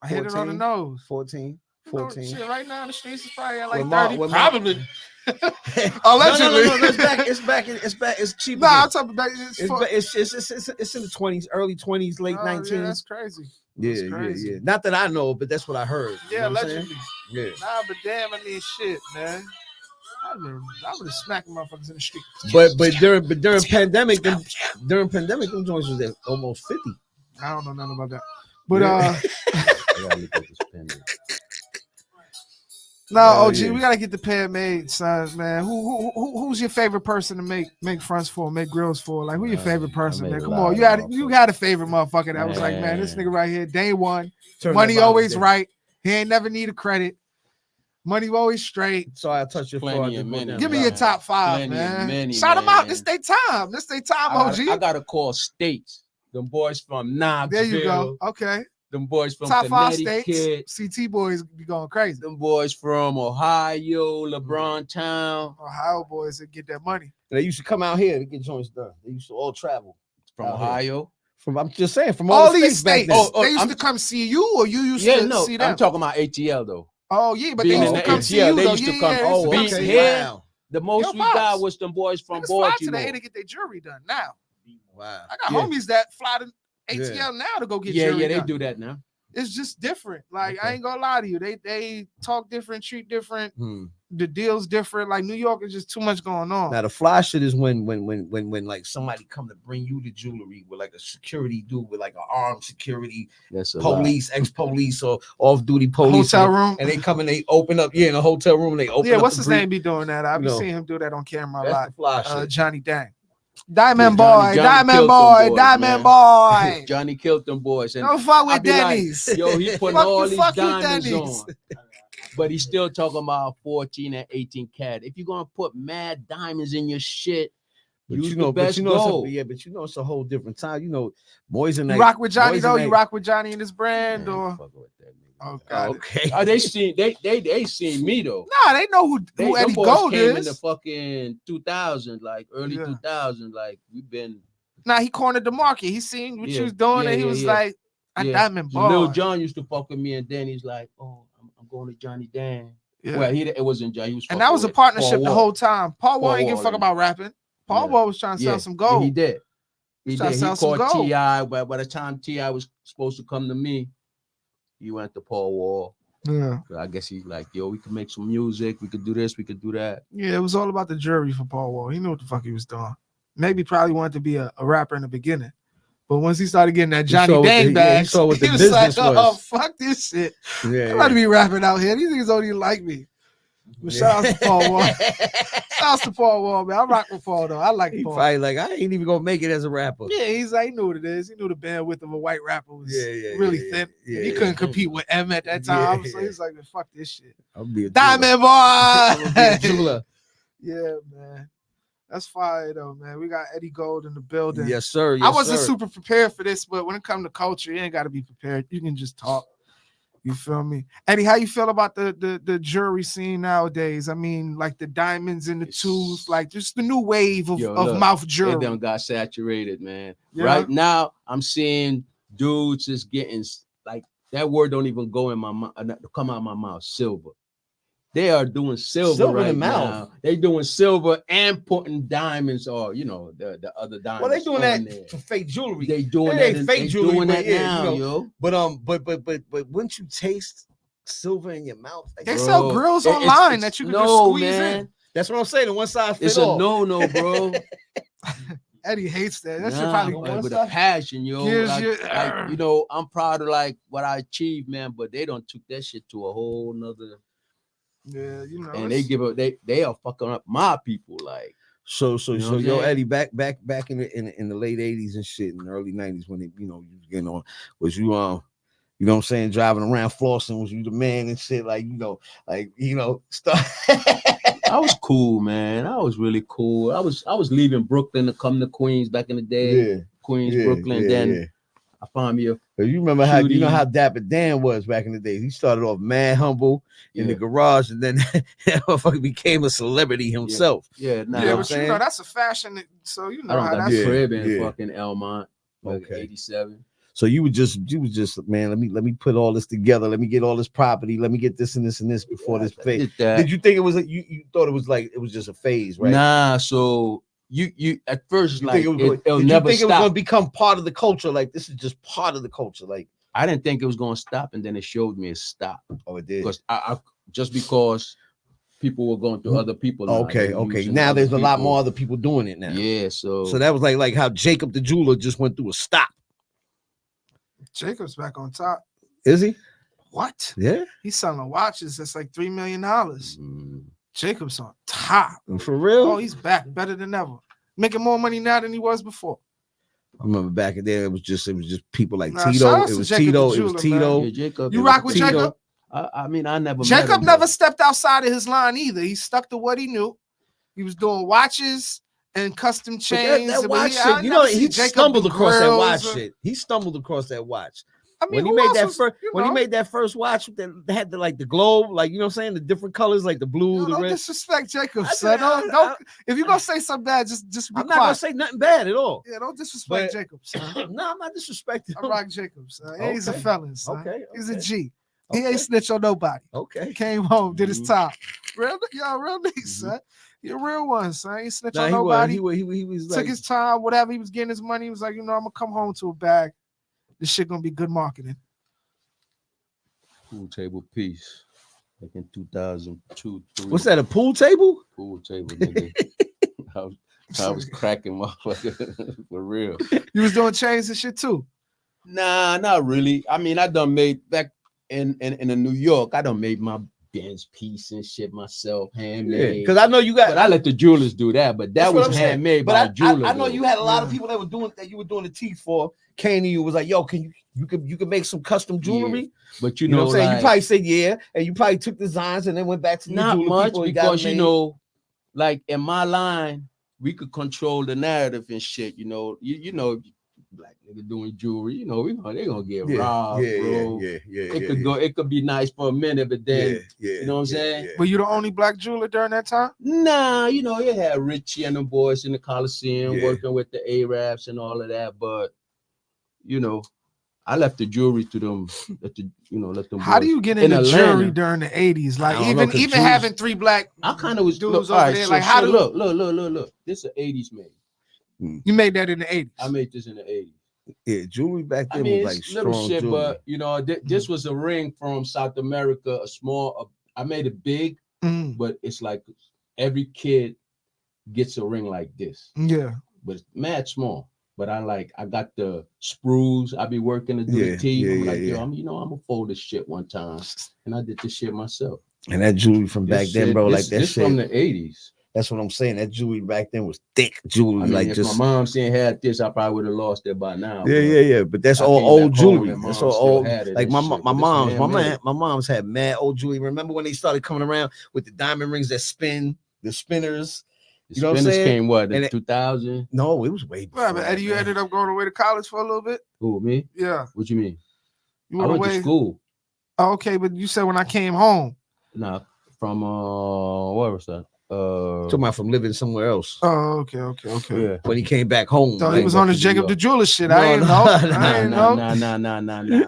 I hit it on the nose. 14. Shit, right now in the streets is probably at like 30. Probably. Allegedly. No, it's back. It's cheap. Nah, I'm talking about it's in the 20s, early 20s, late 19s. Yeah, that's crazy. Yeah. Not that I know, but that's what I heard. Yeah, allegedly. Yeah. Nah, but damn, I mean, shit, man. I would have smacked motherfuckers in the street. But during pandemic, them joints was at almost 50. I don't know nothing about that. But no, OG, we gotta get the pair made, son, man. Who's your favorite person to make fronts for, make grills for? Like, who your favorite person, man? Come on, you had a favorite motherfucker that was like, man, this nigga right here, day one, money always right. He ain't never need a credit. Money always straight. So I touch your floor. Give me your top 5, man. Shout them out. This they time. OG. I gotta call States. Them boys from Knoxville. There you go. Okay. Them boys from top 5 Connecticut. states. CT boys be going crazy. Them boys from Ohio, LeBron Town. Ohio boys that get that money. They used to come out here to get joints done. They used to all travel From out Ohio. From I'm just saying, from all the these states. back then. They used to come see you, or you used to see them. I'm talking about ATL though. Oh yeah, but Being they used in to come the see you. They used to come. Oh, Being okay. here, Wow. the most we got was them boys from Baltimore. They to get their jury done now. Wow. I got homies that fly to ATL now to go get jury done. They do that now. It's just different. Like I ain't gonna lie to you, they talk different, treat different. The deal's different. Like New York is just too much going on. Now the fly shit is when like somebody come to bring you the jewelry with like a security dude with like an armed security, police, ex-police or off-duty police, hotel room, and they come and they open up in a hotel room and they open. Yeah, what's his name? Be doing that? I've been seeing him do that on camera a lot. The fly shit. Johnny Dang. Diamond boy, Diamond boy, Diamond boy. Johnny killed them boys. And don't fuck with Denny's. Like, yo, he putting all these diamonds on. But he's still talking about 14 and 18 cat. If you're gonna put mad diamonds in your shit, use the best gold. But it's a whole different time. You know, boys in that. You rock with Johnny though. You rock with Johnny and his brand, or okay. They seen me though. Nah, they know who Eddie Gold came is. In the fucking 2000, like early 2000, like we've been. Nah, he cornered the market. He seen what you was doing, and he was like, "I diamond boy." Lil John used to fuck with me, and then he's like, "Oh, I'm going to Johnny Dan." Yeah. Well, it wasn't John. He was, and that was a partnership the whole time. Paul Wall ain't give a fuck about rapping. Paul Wall was trying to sell some gold. He did. He called T.I. But by the time T.I. was supposed to come to me, he went to Paul Wall. Yeah. I guess he's like, yo, we could make some music. We could do this. We could do that. Yeah, it was all about the jury for Paul Wall. He knew what the fuck he was doing. Maybe probably wanted to be a rapper in the beginning. But once he started getting that Johnny Dang bag, he was like, oh, fuck this shit. I'm about to be rapping out here. These niggas don't even like me. But shout out to Paul Wall. Shout out to Paul Wall, man. I rock with Paul, though. I like Paul. Probably like, I ain't even going to make it as a rapper. Yeah, he knew what it is. He knew the bandwidth of a white rapper was really thin. He couldn't compete with M at that time. So he's like, fuck this shit. I'll be a Diamond boy. jeweler. Yeah, man. That's fire though, man. We got Eddie Gold in the building. Yes, sir. I wasn't super prepared for this, but when it comes to culture, you ain't got to be prepared. You can just talk. You feel me? Eddie, how you feel about the jury scene nowadays? I mean, like the diamonds in the tooth, like just the new wave of mouth jewelry. It done got saturated, man. Yeah. Right now, I'm seeing dudes just getting like that word don't even go in my mouth, come out of my mouth. Silver. They are doing silver right now. They doing silver and putting diamonds, or the other diamonds. Well, they doing that for fake jewelry. They doing that. Fake jewelry doing that now, yo. But once you taste silver in your mouth, like, they sell grillz online that you can just squeeze in. That's what I'm saying. The one size fits all. It's a no, bro. Eddie hates that. That shit probably with a passion, yo. I'm proud of like what I achieved, man. But they don't took that shit to a whole nother. Yeah, and they are fucking up my people, like so yo, Eddie, back in the late 80s and shit, in the early 90s when you was getting on, was you know what I'm saying, driving around flossing, was you the man and shit, stuff. I was cool, man. I was really cool. I was leaving Brooklyn to come to Queens back in the day. Queens, Brooklyn. Then I found me you remember how how Dapper Dan was back in the day. He started off mad humble in the garage, and then he became a celebrity himself. But that's a fashion. So I don't got a crib in fucking Elmont, like 87. So you was just man. Let me put all this together. Let me get all this property. Let me get this and this and this before this phase. Did you think it was you thought it was just a phase, right? Nah. So you at first it'll never stop. It was going to become part of the culture? Like this is just part of the culture. Like I didn't think it was going to stop, and then it showed me it stopped. Oh, it did. Because I just because people were going through other people. Okay. Now there's a lot more other people doing it now. Yeah. So that was like how Jacob the jeweler just went through a stop. Jacob's back on top. Is he? What? Yeah. He's selling watches that's like $3 million. Jacob's on top. For real? Oh, he's back better than ever. Making more money now than he was before. I remember back in there, it was just people like Tito. It was Tito. Yeah, Jacob. You rock with Jacob? I mean, I never. Jacob never stepped outside of his line either. He stuck to what he knew. He was doing watches and custom chains. That watch shit, he stumbled across that watch shit. He stumbled across that watch. I mean, When he who made else that was, first, you when he know, made that first watch, that had the like the globe, like you know what I'm saying, the different colors, like the blue, yo, the don't red. disrespect Jacob, I son. said, Don't. If you're gonna say something bad, just be I'm not gonna quiet. say nothing bad at all. Yeah, don't disrespect But- Jacob, son. No, I'm not disrespecting I him. rock Jacob, son. He's a Okay. felon, son. Okay, He's a okay. G. He Okay. ain't snitch on nobody. Okay. Came home, did his Mhm. time. Real nigga, son. You're a real one, son. He ain't snitch Nah, on he nobody. was Took like, his time, whatever. He was getting his money. He was like, I'm gonna come home to a bag. This shit gonna be good marketing. Pool table piece. Like in 2002, 3. what's that? A pool table? Pool table, nigga. I was cracking motherfucker for real. You was doing chains and shit too. Nah, not really. I mean, I done made back in New York. I done made my Benz piece and shit myself, handmade. Because I know you got. But I let the jewelers do that. But that That's what was I'm saying. handmade by a jeweler. I know though. you had a lot of Yeah. people that you were doing the teeth for. Came to you was like, yo, can you could make some custom jewelry? But You know what I'm saying? like, You probably said yeah, and you probably took designs and then went back to the not jeweler much people and got because them you made. know, like in my line, we could control the narrative and shit. You know, you know, black nigga doing jewelry. You know, they gonna get robbed, bro. It could be nice for a minute, but then you know what I'm saying? Were you the only black jeweler during that time? Nah, you know, you had Richie and the boys in the Colosseum Yeah. working with the Arabs and all of that, but you know, I left the jewelry to them. Let them. How do boys. you get in into Atlanta, jewelry during the 80s? Like I don't know, even 'cause even Jews- having 3 black I kind of was dudes all over right, there. so- Like how so do look. This is 80s made. you made that in the 80s? I made this in the 80s. Yeah, jewelry back I then mean, was like it's little strong shit, jewelry. but you know, this was a ring from South America, a small. I made it big, Mm, but it's like every kid gets a ring like this, yeah. but it's mad small. But I got the sprues. I be working to do the teeth. I'm like, yo, I'm gonna fold this shit one time, and I did this shit myself. And that jewelry from back then, bro, like that this shit. from the 80s. That's what I'm saying. That jewelry back then was thick jewelry, I mean, like if just my mom saying had this, I probably would have lost it by now. yeah. But that's I all came old back home jewelry. and That's mom all still old. had it Like and my shit, my but it's handmade. my mom's had mad old jewelry. Remember when they started coming around with the diamond rings that spin, the spinners? The You know what I'm spinners saying? came what in And it- 2000? No, it was way before. Well, but Eddie, you man. ended up going away to college for a little bit. Who, me? Yeah, What you mean? you I went went away. to school. Oh, okay, but you said when I came home. Nah, from what was that? Talking about from living somewhere else. Oh, okay. Yeah. When he came back home, So he like, was back on his to New Jacob the York. Jeweler shit. No, I didn't no, know. I didn't know. Nah.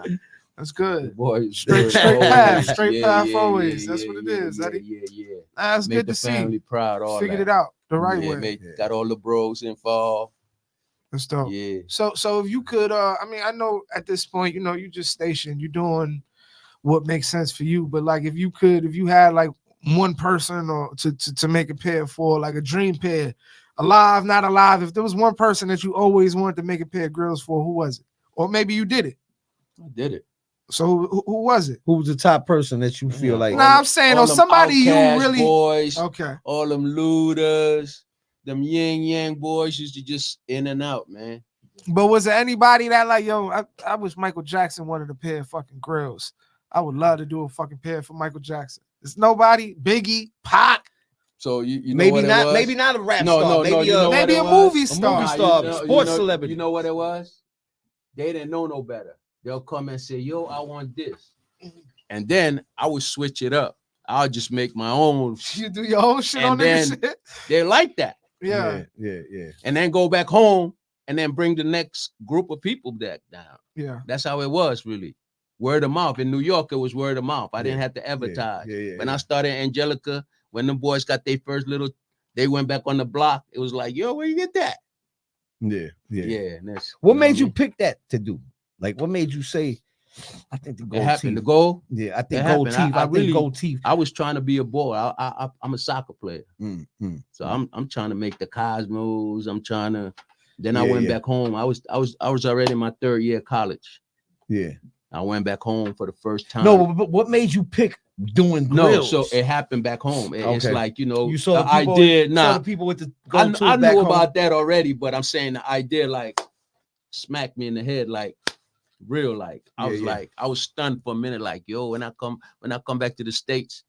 That's The good. boy, Straight path, straight path always. That's what it is, Eddie. Yeah. That's Make good the to see. family proud. All Figured that. it out the right Yeah, way. got all the bros involved. That's dope. Yeah. So if you could, I mean, I know at this point, you know, you just stationed, you're doing what makes sense for you. But like, if you had like one person or to make a pair for, like a dream pair, alive, not alive. If there was one person that you always wanted to make a pair of grills for, who was it? Or maybe you did it. I did it. So who was it? who was the top person that you feel like? Nah, I'm saying, all or them somebody you Outkast really. boys, Okay. all them looters, them yin yang boys used to just in and out, man. But was there anybody that like, yo, I wish Michael Jackson wanted a pair of fucking grills. I would love to do a fucking pair for Michael Jackson. There's nobody, Biggie, Pac, So you know maybe what not, it was? maybe not a rap No, star, no, maybe you know maybe what a it was? movie star. movie star, you sports celebrity. You know what it was? They didn't know no better. They'll come and say, yo, I want this. And then I would switch it up. I'll just make my own. You do your own shit And on then- nigga shit. They like that. Yeah. And then go back home and then bring the next group of people back down. Yeah. That's how it was, really. Word of mouth. In New York, it was word of mouth. I didn't Yeah, have to advertise. Yeah. When I started Angelica, when the boys got their first little, they went back on the block. It was like, yo, where you get that? Yeah. And that's What know made I you mean? pick that to do? Like, what made you say, I think the It gold happened teeth. to go. Yeah, I think It gold happened. teeth. I I think really- gold teeth. I was trying to be a boy. I'm a soccer player. So Mm. I'm trying to make the Cosmos. I'm trying to. Then I Yeah, went yeah. back home. I was already in my 3rd year of college. Yeah. I went back home for the first time. No, but what made you pick doing No, grills? so it happened back home. It's Okay. like, you know, You saw the the people, idea. saw Nah, the people with the I gold tooth knew back about home. that already, but I'm saying the idea like smacked me in the head, like real, like I Yeah, was yeah. like, I was stunned for a minute, like, yo, when I come back to the States,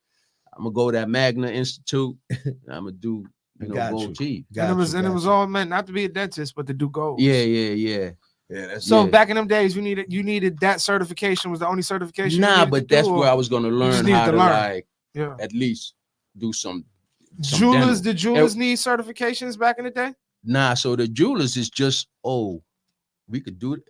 I'm gonna go to that Magna Institute. And I'm gonna do, you know, Got gold you. teeth. And it was all meant not to be a dentist, but to do gold. Yeah. Yeah, so back in them days, you needed that certification was the only certification. Nah, but that's where I was gonna learn how to like at least do some jewelers. dental. Did jewelers need certifications back in the day? Nah, so the jewelers is just we could do it,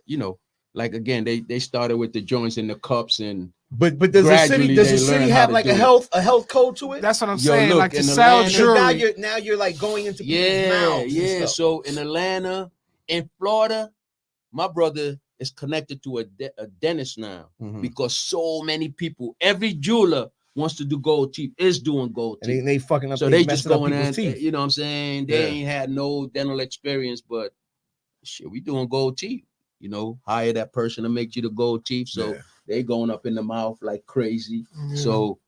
like again, they started with the joints and the cups and but does the city have like a health code to it? That's what I'm saying. Look, like to in sell Atlanta, jewelry. Now you're like going into people's mouths. Yeah. So in Atlanta, in Florida, my brother is connected to a dentist now because so many people, every jeweler wants to do gold teeth, is doing gold teeth. And they fucking up. So they just going in, teeth. you know what I'm saying? They ain't had no dental experience, but shit, we doing gold teeth. Hire that person to make you the gold teeth. So they going up in the mouth like crazy. So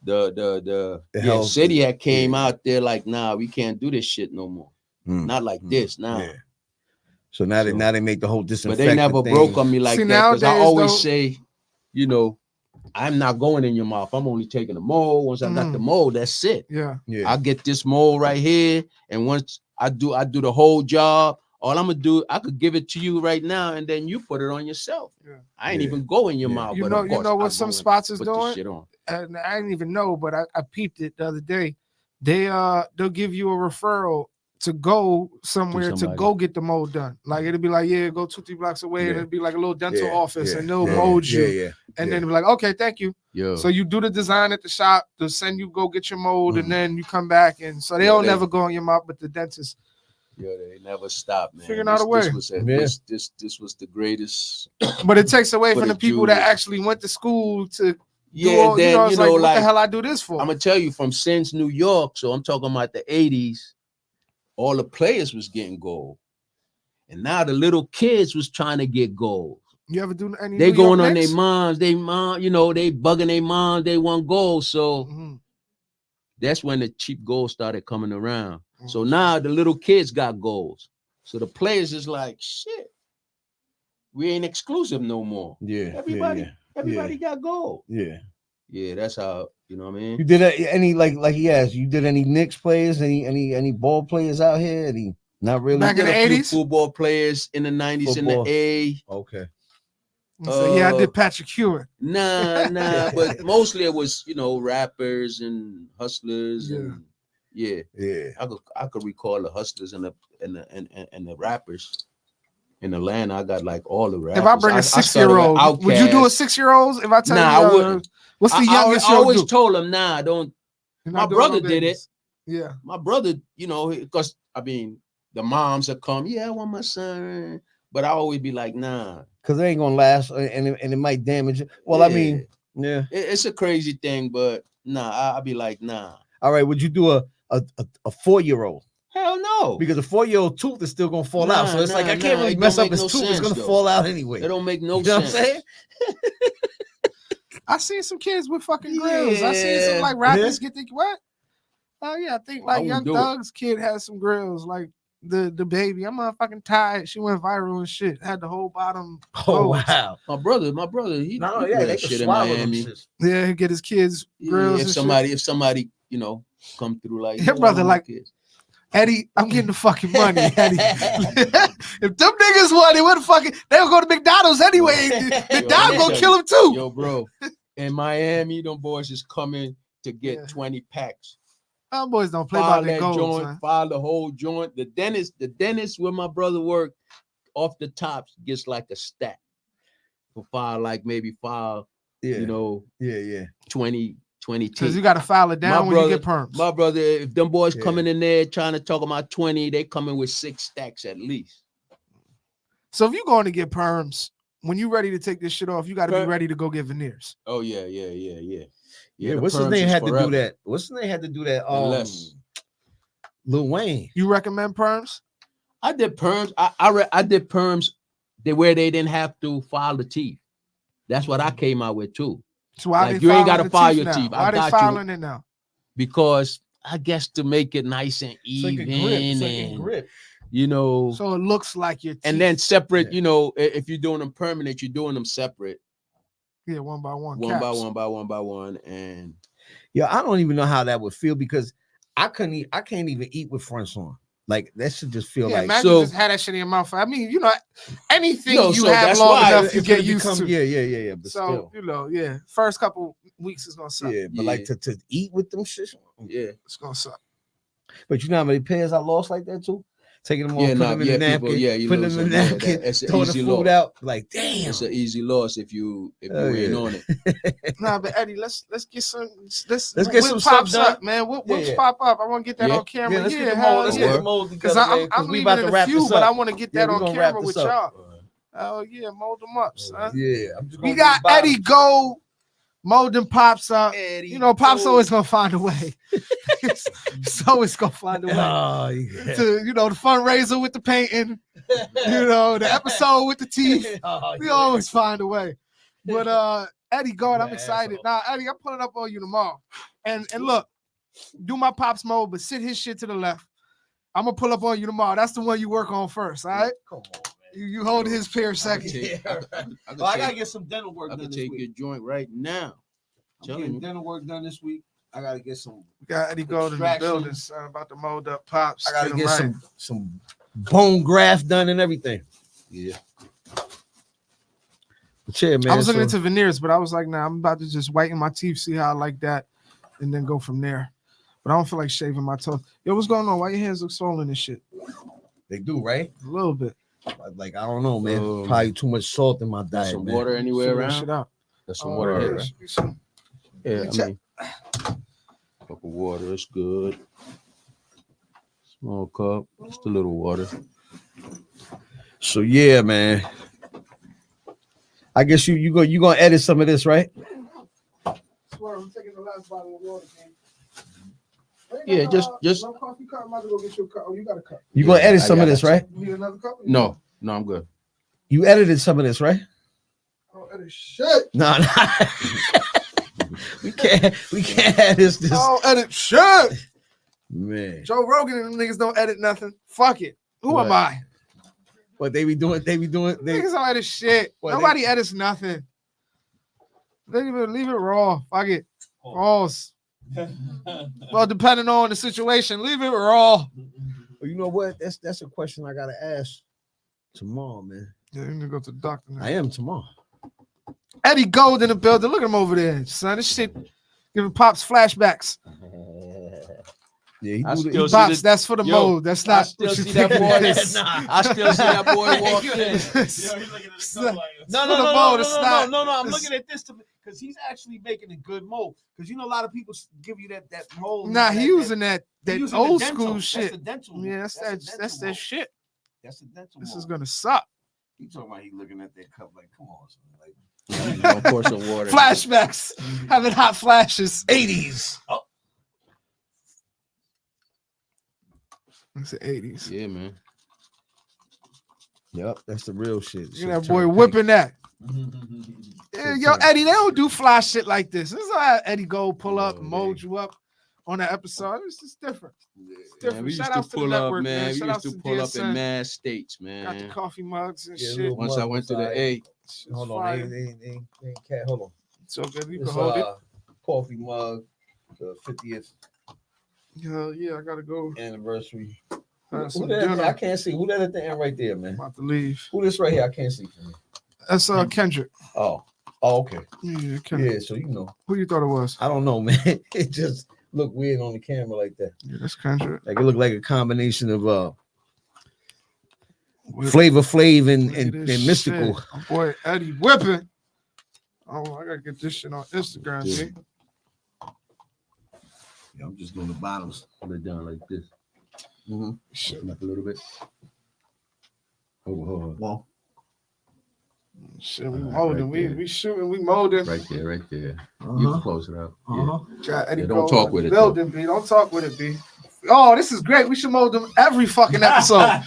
the city had came out there like, nah, we can't do this shit no more. Not like this now. Yeah. So now they make the whole disinfectant. But they never broke on me like that because I always say, I'm not going in your mouth. I'm only taking the mold. Once I got the mold, that's it. Yeah. I get this mold right here, and once I do the whole job. All I'm gonna do, I could give it to you right now, and then you put it on yourself. Yeah. I ain't even go in your mouth. You know what some spots is doing? And I didn't even know, but I peeped it the other day. They'll give you a referral to go somewhere to go get the mold done. Like it'll be like, go 2-3 blocks away, and it'll be like a little dental office, and they'll mold you. And then it'll be like, okay, thank you. Yeah. So you do the design at the shop, they'll send you go get your mold, and then you come back, and so they don't never go in your mouth, but the dentist. Yeah, they never stopped, man. Figuring out a way. This was the greatest. But it takes away from the people that actually went to school to. What the hell I do this for? I'm gonna tell you from since New York, so I'm talking about the 80s. All the players was getting gold, and now the little kids was trying to get gold. You ever do any? They going on their moms, they bugging their moms. They want gold, so that's when the cheap gold started coming around. So now the little kids got goals. So the players is like, shit, we ain't exclusive no more. Yeah. Everybody got gold. Yeah. Yeah, that's how, you know what I mean? You did any like he asked, you did any Knicks players, any ball players out here? Not really. Back in the 80s? Football players in the 90s in the A. Okay. So I did Patrick Hewitt. Nah, but mostly it was, rappers and hustlers and I could recall the hustlers and the rappers in Atlanta. I got like all the rappers. If I bring a 6-year-old, would you do a 6-year-old? If I tell you, I wouldn't. What's the youngest? I always told him, nah, don't. My brother did it. Yeah, my brother, because the moms will come. Yeah, I want my son, but I always be like, nah, because it ain't gonna last, and it might damage it. Well, it's a crazy thing, but nah, I'll be like, nah. All right, would you do a 4-year-old? Hell no, because a 4-year-old tooth is still gonna fall out. So it's like I can't really mess up his tooth. It's gonna fall out anyway. It don't make no sense. You know what I'm saying? I seen some kids with fucking grills. I seen some like rappers get the what? Oh yeah, I think like Young Thug's kid has some grills. Like the baby, I'm motherfucking tired. She went viral and shit. Had the whole bottom. Oh wow. My brother, he that shit in Miami. Yeah, he get his kids grills. If somebody come through like your brother like kids. Eddie, I'm getting the fucking money, Eddie. If them niggas want it, what the fucking they'll go to McDonald's anyway. McDonald's gonna kill them too. Yo, bro. In Miami, them boys is coming to get 20 packs. Them boys don't play by their goals, joint, man. File the whole joint. The dentist where my brother worked, off the tops gets like a stack. For file, like maybe file, 20 because you got to file it down when you get perms. My brother, if them boys coming in there trying to talk about 20, they coming with 6 stacks at least. So if you're going to get perms, when you're ready to take this shit off, you got to be ready to go get veneers. Oh yeah. What's his name had to do that? What's his name had to do that? Lil Wayne. You recommend perms? I did perms. I did perms where they didn't have to file the teeth. That's what I came out with too. So why you ain't got to file your teeth. Why they filing it now? Because I guess to make it nice and even, it's like a grip. So it looks like your teeth. And then separate. If you're doing them permanent, you're doing them separate. Yeah, one by one, and I don't even know how that would feel because I can't even eat with fronts on. Like that should just feel Yeah, like imagine so- just had that shit in your mouth. I mean, you know, anything No, you so have that's long why enough, you it's get gonna used become, to. yeah. But So still, you know, yeah, first couple weeks is gonna suck. yeah. But Yeah. like to eat with them shit. Yeah. It's gonna suck. But you know how many pairs I lost like that too? Taking them off, Yeah, putting nah, them in yeah, the napkin, people, yeah, you putting lose them in the them. Yeah, napkin, it's an throwing the easy food loss. out. Like, damn. It's an easy loss if you Oh, ain't yeah. on it. Nah, but Eddie, let's get some. Let's get whip some stuff pops done. up, man. Whips Yeah. pop up. I want to get that Yeah. on camera. Let's get the hell mold. Let's yeah. get the mold Because together, man. I'm we leaving about in to a wrap few, this but I up. want to get Yeah, that we on gonna wrap camera this with up. y'all. Oh yeah, mold them up, son. Yeah, I'm just We gonna got do the bottom. Eddie Gold molding pops up. Eddie You know, pops Gold. always gonna find a way. It's always gonna find a way. Oh, yeah. To the fundraiser with the painting, the episode with the teeth. Oh, We yeah. always find a way. But Eddie God, I'm Yeah, excited. asshole. Nah, Eddie, I'm pulling up on you tomorrow. And look, do my pops mode, but sit his shit to the left. I'm gonna pull up on you tomorrow. That's the one you work on first, all right? Come on, man. You hold his pair I could second. take- Yeah, I could Well, I gotta take- get some dental work I done could this take week. your joint right now. I'm Telling getting you. dental work done this week. I gotta get some. We got Eddie Gold in the Extraction. building, son. About to mold up pops. I gotta him get right. some bone graft done and everything. Yeah. But yeah, man. I was looking so- into veneers, but I was like, nah, I'm about to just whiten my teeth, see how I like that, and then go from there. But I don't feel like shaving my toes. Yo, what's going on? Why your hands look swollen and shit? They do, right? A little bit. Like, I don't know, man. Um, Probably too much salt in my Got diet, some man. water anywhere Figure that shit around? out. Got some Oh, water yeah, here. should be some- Yeah, me I check. mean, cup of water is good. Small cup, just a little water. So yeah, man. I guess you gonna edit some of this, right? Swear, I'm taking the last bottle of water, man. Yeah, just- No coffee cup. I'm about to go get you a cup. Oh, you got a cup. You gonna Yeah, edit I some of got this, it. right? You need another cup? No, I'm good. You edited some of this, right? Oh, that is shit. No, no. we can't edit this. Oh, edit shit. Man. Joe Rogan and them niggas don't edit nothing. Fuck it. Who am What? I? What they be doing? Niggas don't edit shit. What, Nobody edits nothing. Leave it raw. Fuck it. Pause. Well, depending on the situation, leave it raw. Well, you know what? That's a question I gotta ask tomorrow, man. Yeah, you need to go to the doctor now. I am tomorrow. Eddie Gold in the building. Look at him over there, son. This shit giving pops flashbacks. Yeah, I he do still the, see Pops, the- that's for the Yo, mode. That's I not. still what you see that think boy. it is. Nah. I still see that boy walk in. It's- No, for no, the no, mold, no, it's no, not- no, no. I'm it's- looking at this because he's actually making a good mold. Because you know a lot of people give you that mold. Nah, he that, using that he that using old the dental. school That's shit. the dental. Yeah, that's the that shit. That's the dental. This is mold. gonna suck. He talking about he looking at that cup like, come on, son. Like I'm gonna pour some water. Flashbacks, having hot flashes. 80s. Oh, It's the 80s. Yeah, man. yep, that's the real shit. Look at that boy whipping that. Yeah, yo, Eddie, they don't do fly shit like this. This is how Eddie Gold pull up, No, mold they- you up on that episode. It's just different. It's Man, different. we used Shout to out to the pull up, network, man. We Shout used out to to pull up DSN. in mad states, Got the man. coffee mugs and Yeah, shit. little- Once I went to the Mug A, Shit's Hold on, fire. they can't. Hold on. It's okay. You can It's hold it. coffee mug, the 50th Yeah, I gotta go anniversary. have Who some that? I dinner. can't see. Who that at the end right there, man? About to leave. Who this right here? I can't see from here. That's Kendrick. Oh, okay. Yeah, Kendrick. Yeah, so you know. Who you thought it was? I don't know, man. It just looked weird on the camera like that. Yeah, that's Kendrick. Like it looked like a combination of Whip- Flavor Flav and Look at this and Mystical. shit. My boy Eddie whipping. Oh, I gotta get this shit on Instagram, Yeah. G. Yeah, I'm just doing the bottoms. put it down like this. Shit. Open up a little bit. Hold. Well, Shit, we Right, molding. right We shooting, we molding. Right there. You can close it out. Yeah. Got Eddie Yeah, don't Gold talk in with the it, though. building, B. Don't talk with it, B. Oh, this is great. We should mold them every fucking episode.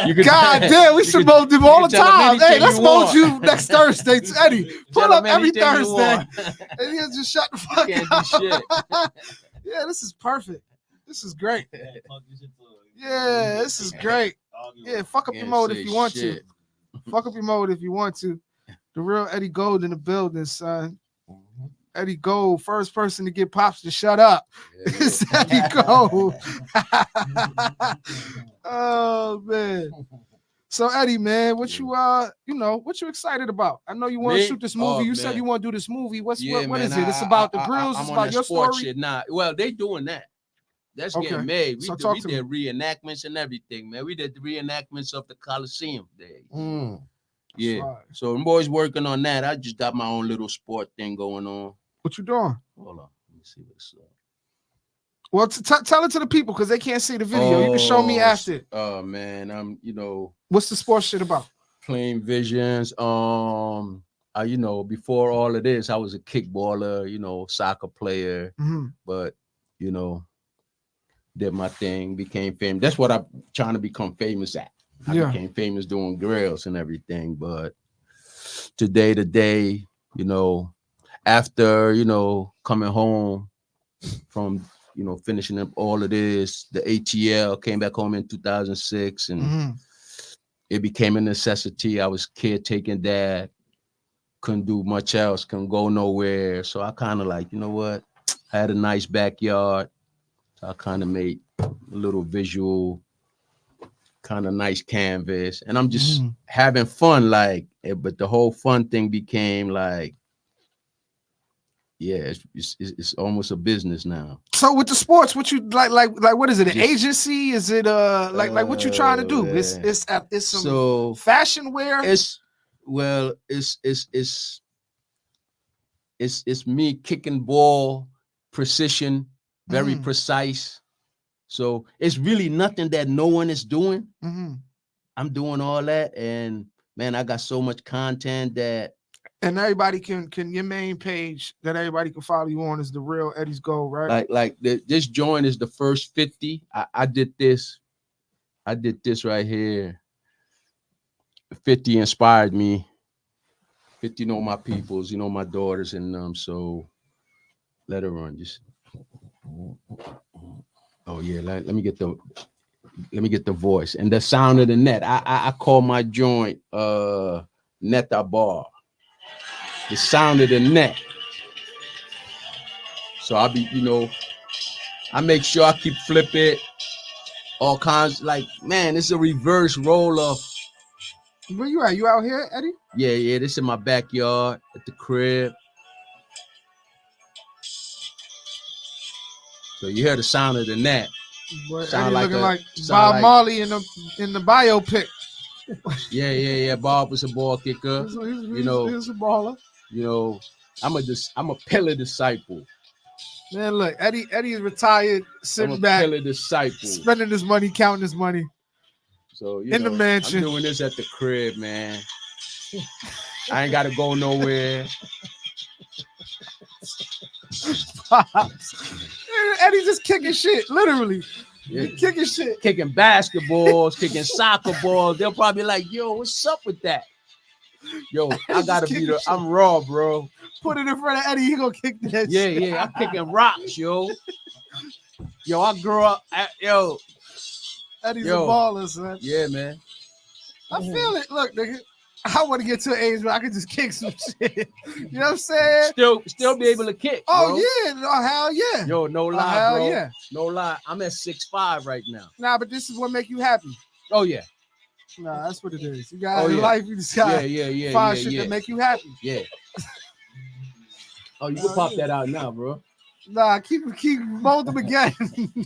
You can- God damn, we you should can- mold them you all can the tell 'em time. Hey, anything let's you mold want. you next Thursday. Eddie, pull Tell up 'em every anything you Thursday. want. And he'll just shut the fuck Can't up. do shit. Yeah, this is perfect. This is great. Yeah, this is great. Yeah, fuck up your Can't mode say if you want shit. to. Fuck up your mode if you want to. The real Eddie Gold in the building, son. Eddie Gold, first person to get Pops to shut up. Yeah. It's Eddie Gold. Oh man. So Eddie, man, what you what you excited about? I know you want to shoot this movie. You said you want to do this movie. What is it? It's about the grills. It's about your story. Shit now. Well, they doing that. That's getting made. We did reenactments and everything, man. We did the reenactments of the Colosseum days. Yeah. Right. So them boys working on that. I just got my own little sport thing going on. What you doing? Hold on. Let me see what's up. Well, tell it to the people because they can't see the video. You can show me after. Oh man, I'm What's the sports shit about? Playing visions. Before all of this, I was a kickballer, soccer player, but did my thing, became famous. That's what I'm trying to become famous at. I became famous doing grills and everything, but today, after coming home from finishing up all of this, the ATL, came back home in 2006, and it became a necessity. I was caretaking dad, couldn't do much else, couldn't go nowhere. So I kind of like, I had a nice backyard. So I kind of made a little visual, kind of nice canvas, and I'm just having fun, but the whole fun thing became like, it's almost a business now. So with the sports, what you like what is it? An agency? Is it like what you trying to do? It's some fashion wear. It's me kicking ball, precision, very precise. So it's really nothing that no one is doing. I'm doing all that, and man, I got so much content that. And everybody can your main page that everybody can follow you on is The Real Eddie's Gold, right? This joint is the first 50. I did this right here. 50 inspired me. 50 know my peoples, my daughters and them. So let her run. Just let me get the voice and the sound of the net. I call my joint Netta Bar. The sound of the net. So I'll be, I make sure I keep flip it, all kinds, it's a reverse roll of. Where you at? You out here, Eddie? Yeah, this in my backyard at the crib. So you hear the sound of the net. Boy, sound Eddie looking like Bob Marley in the biopic. Yeah. Bob was a ball kicker. He's a baller. I'm a pillar disciple. Man, look, Eddie is retired, sitting back, pillar disciple, spending his money, counting his money. So in the mansion. I'm doing this at the crib, man. I ain't gotta go nowhere. Eddie just kicking shit, literally. Yeah. Kicking shit. Kicking basketballs, kicking soccer balls. They'll probably be like, yo, what's up with that? Yo, I gotta be there. I'm raw, bro. Put it in front of Eddie, he gonna kick that shit. Yeah, I'm kicking rocks, yo. Yo, I grew up Eddie's a baller, son. Yeah, man. I feel it. Look, nigga, I want to get to an age where I can just kick some shit. You know what I'm saying? Still be able to kick. Oh, bro. Yeah. Oh, hell yeah. Yo, no lie, bro. Yeah. No lie. I'm at 6'5" right now. Nah, but this is what make you happy. Oh, yeah. Nah, that's what it is. You got in life, you just got find shit that make you happy. Yeah. Oh, you can pop that out now, bro. Nah, keep mold them again.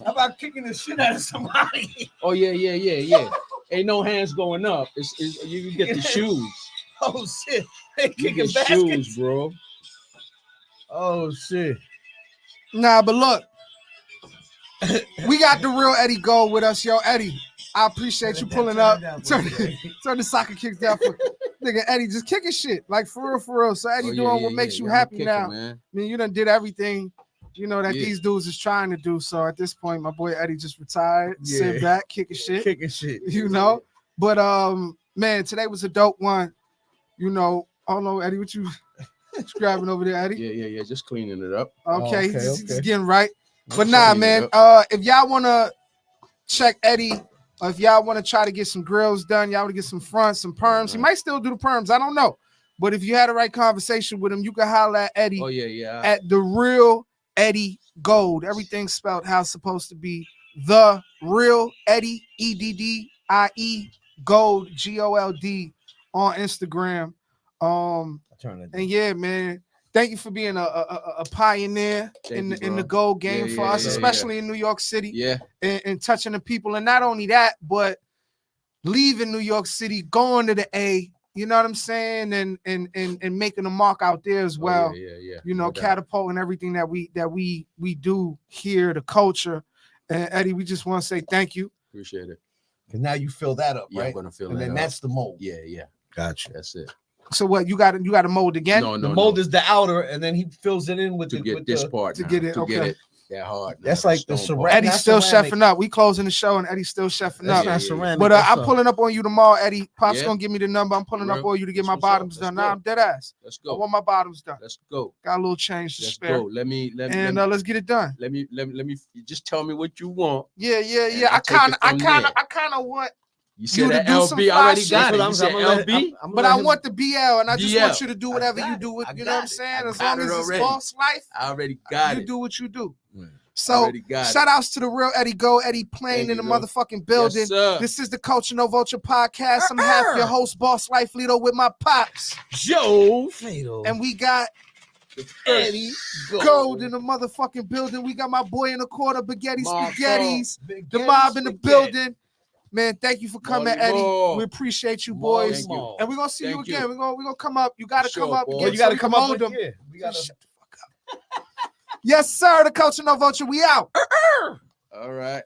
How about kicking the shit out of somebody? Oh, yeah. Ain't no hands going up. It's you can get the shoes. Oh shit. They kicking baskets. Shoes, bro. Oh shit. Nah, but look. We got the real Eddie Gold with us, yo. Eddie, I appreciate you pulling up. Turn the soccer kicks down for nigga Eddie, just kicking shit. Like for real. So Eddie doing what makes you happy now. Man. I mean, you done did everything, that these dudes is trying to do. So at this point, my boy Eddie just retired, sit back, kicking shit. But man, today was a dope one. I don't know, Eddie, what you grabbing over there, Eddie? Yeah, just cleaning it up. Okay, he's getting right. But nah, man, if y'all want to check Eddie, or if y'all want to try to get some grills done, y'all want to get some fronts, some perms. He might still do the perms. I don't know. But if you had the right conversation with him, you can holler at Eddie Oh yeah. at the real Eddie Gold. Everything's spelled how it's supposed to be. The real Eddie, EDDIE Gold, GOLD on Instagram. And yeah, man, thank you for being a pioneer in the gold game for us, especially in New York City. Yeah. And touching the people. And not only that, but leaving New York City, going to the A, you know what I'm saying? And making a mark out there as well. Yeah. You know, catapulting everything that we do here, the culture. And Eddie, we just want to say thank you. Appreciate it. Because now you fill that up, Yeah, right? I'm gonna fill and that then up. that's the mold. Yeah. Gotcha. That's it. So what, you got to mold again? No. The mold is the outer, and then he fills it in with to get this part to now, get it, to okay. get it that hard. That's now, like the stone ceramic. part. Eddie's still ceramic. chefing up. We closing the show and Eddie's still chefing That's up. not ceramic. But that's I'm pulling up on you tomorrow, Eddie. Pop's Yeah. gonna give me the number. I'm pulling up Real. on you to get That's my what's up. bottoms Let's done. go. Nah, I'm dead ass. Let's I go. want my bottoms done. Let's go. Got a little change to Let's spare. go. Let me Let's get it done. let me you just tell me what you want. Yeah. And I I'll take it kind from of want, You said to that do some LB fly already shit. got it. That's You what said I'm LB. but I want the BL, and I just BL. want you to do whatever I you got do. it. I You know got what I'm it. saying? I As got long it as it's already. boss life, I already got you it. do what you do. Right. So Already got shout outs to the real Eddie Go, Eddie playing Thank in the you, bro. motherfucking building. Yes, sir. This is the Culture No Vulture podcast. I'm half your host, Boss Life Leader, with my pops. Joe Fatal. And we got Eddie Gold in the motherfucking building. We got my boy in the corner, Baguetti Marco. Spaghettis. The mob in the building. Man, thank you for coming, Molly Eddie. Moore. We appreciate you, boys. Thank you. And we're gonna see Thank you again. you. We're gonna come up. You gotta For come sure, up. boy. Again, You got to so come we can up. mold them. Yeah, we got Shut the fuck up. Yes, sir. The Culture No Vulture. We out. All right.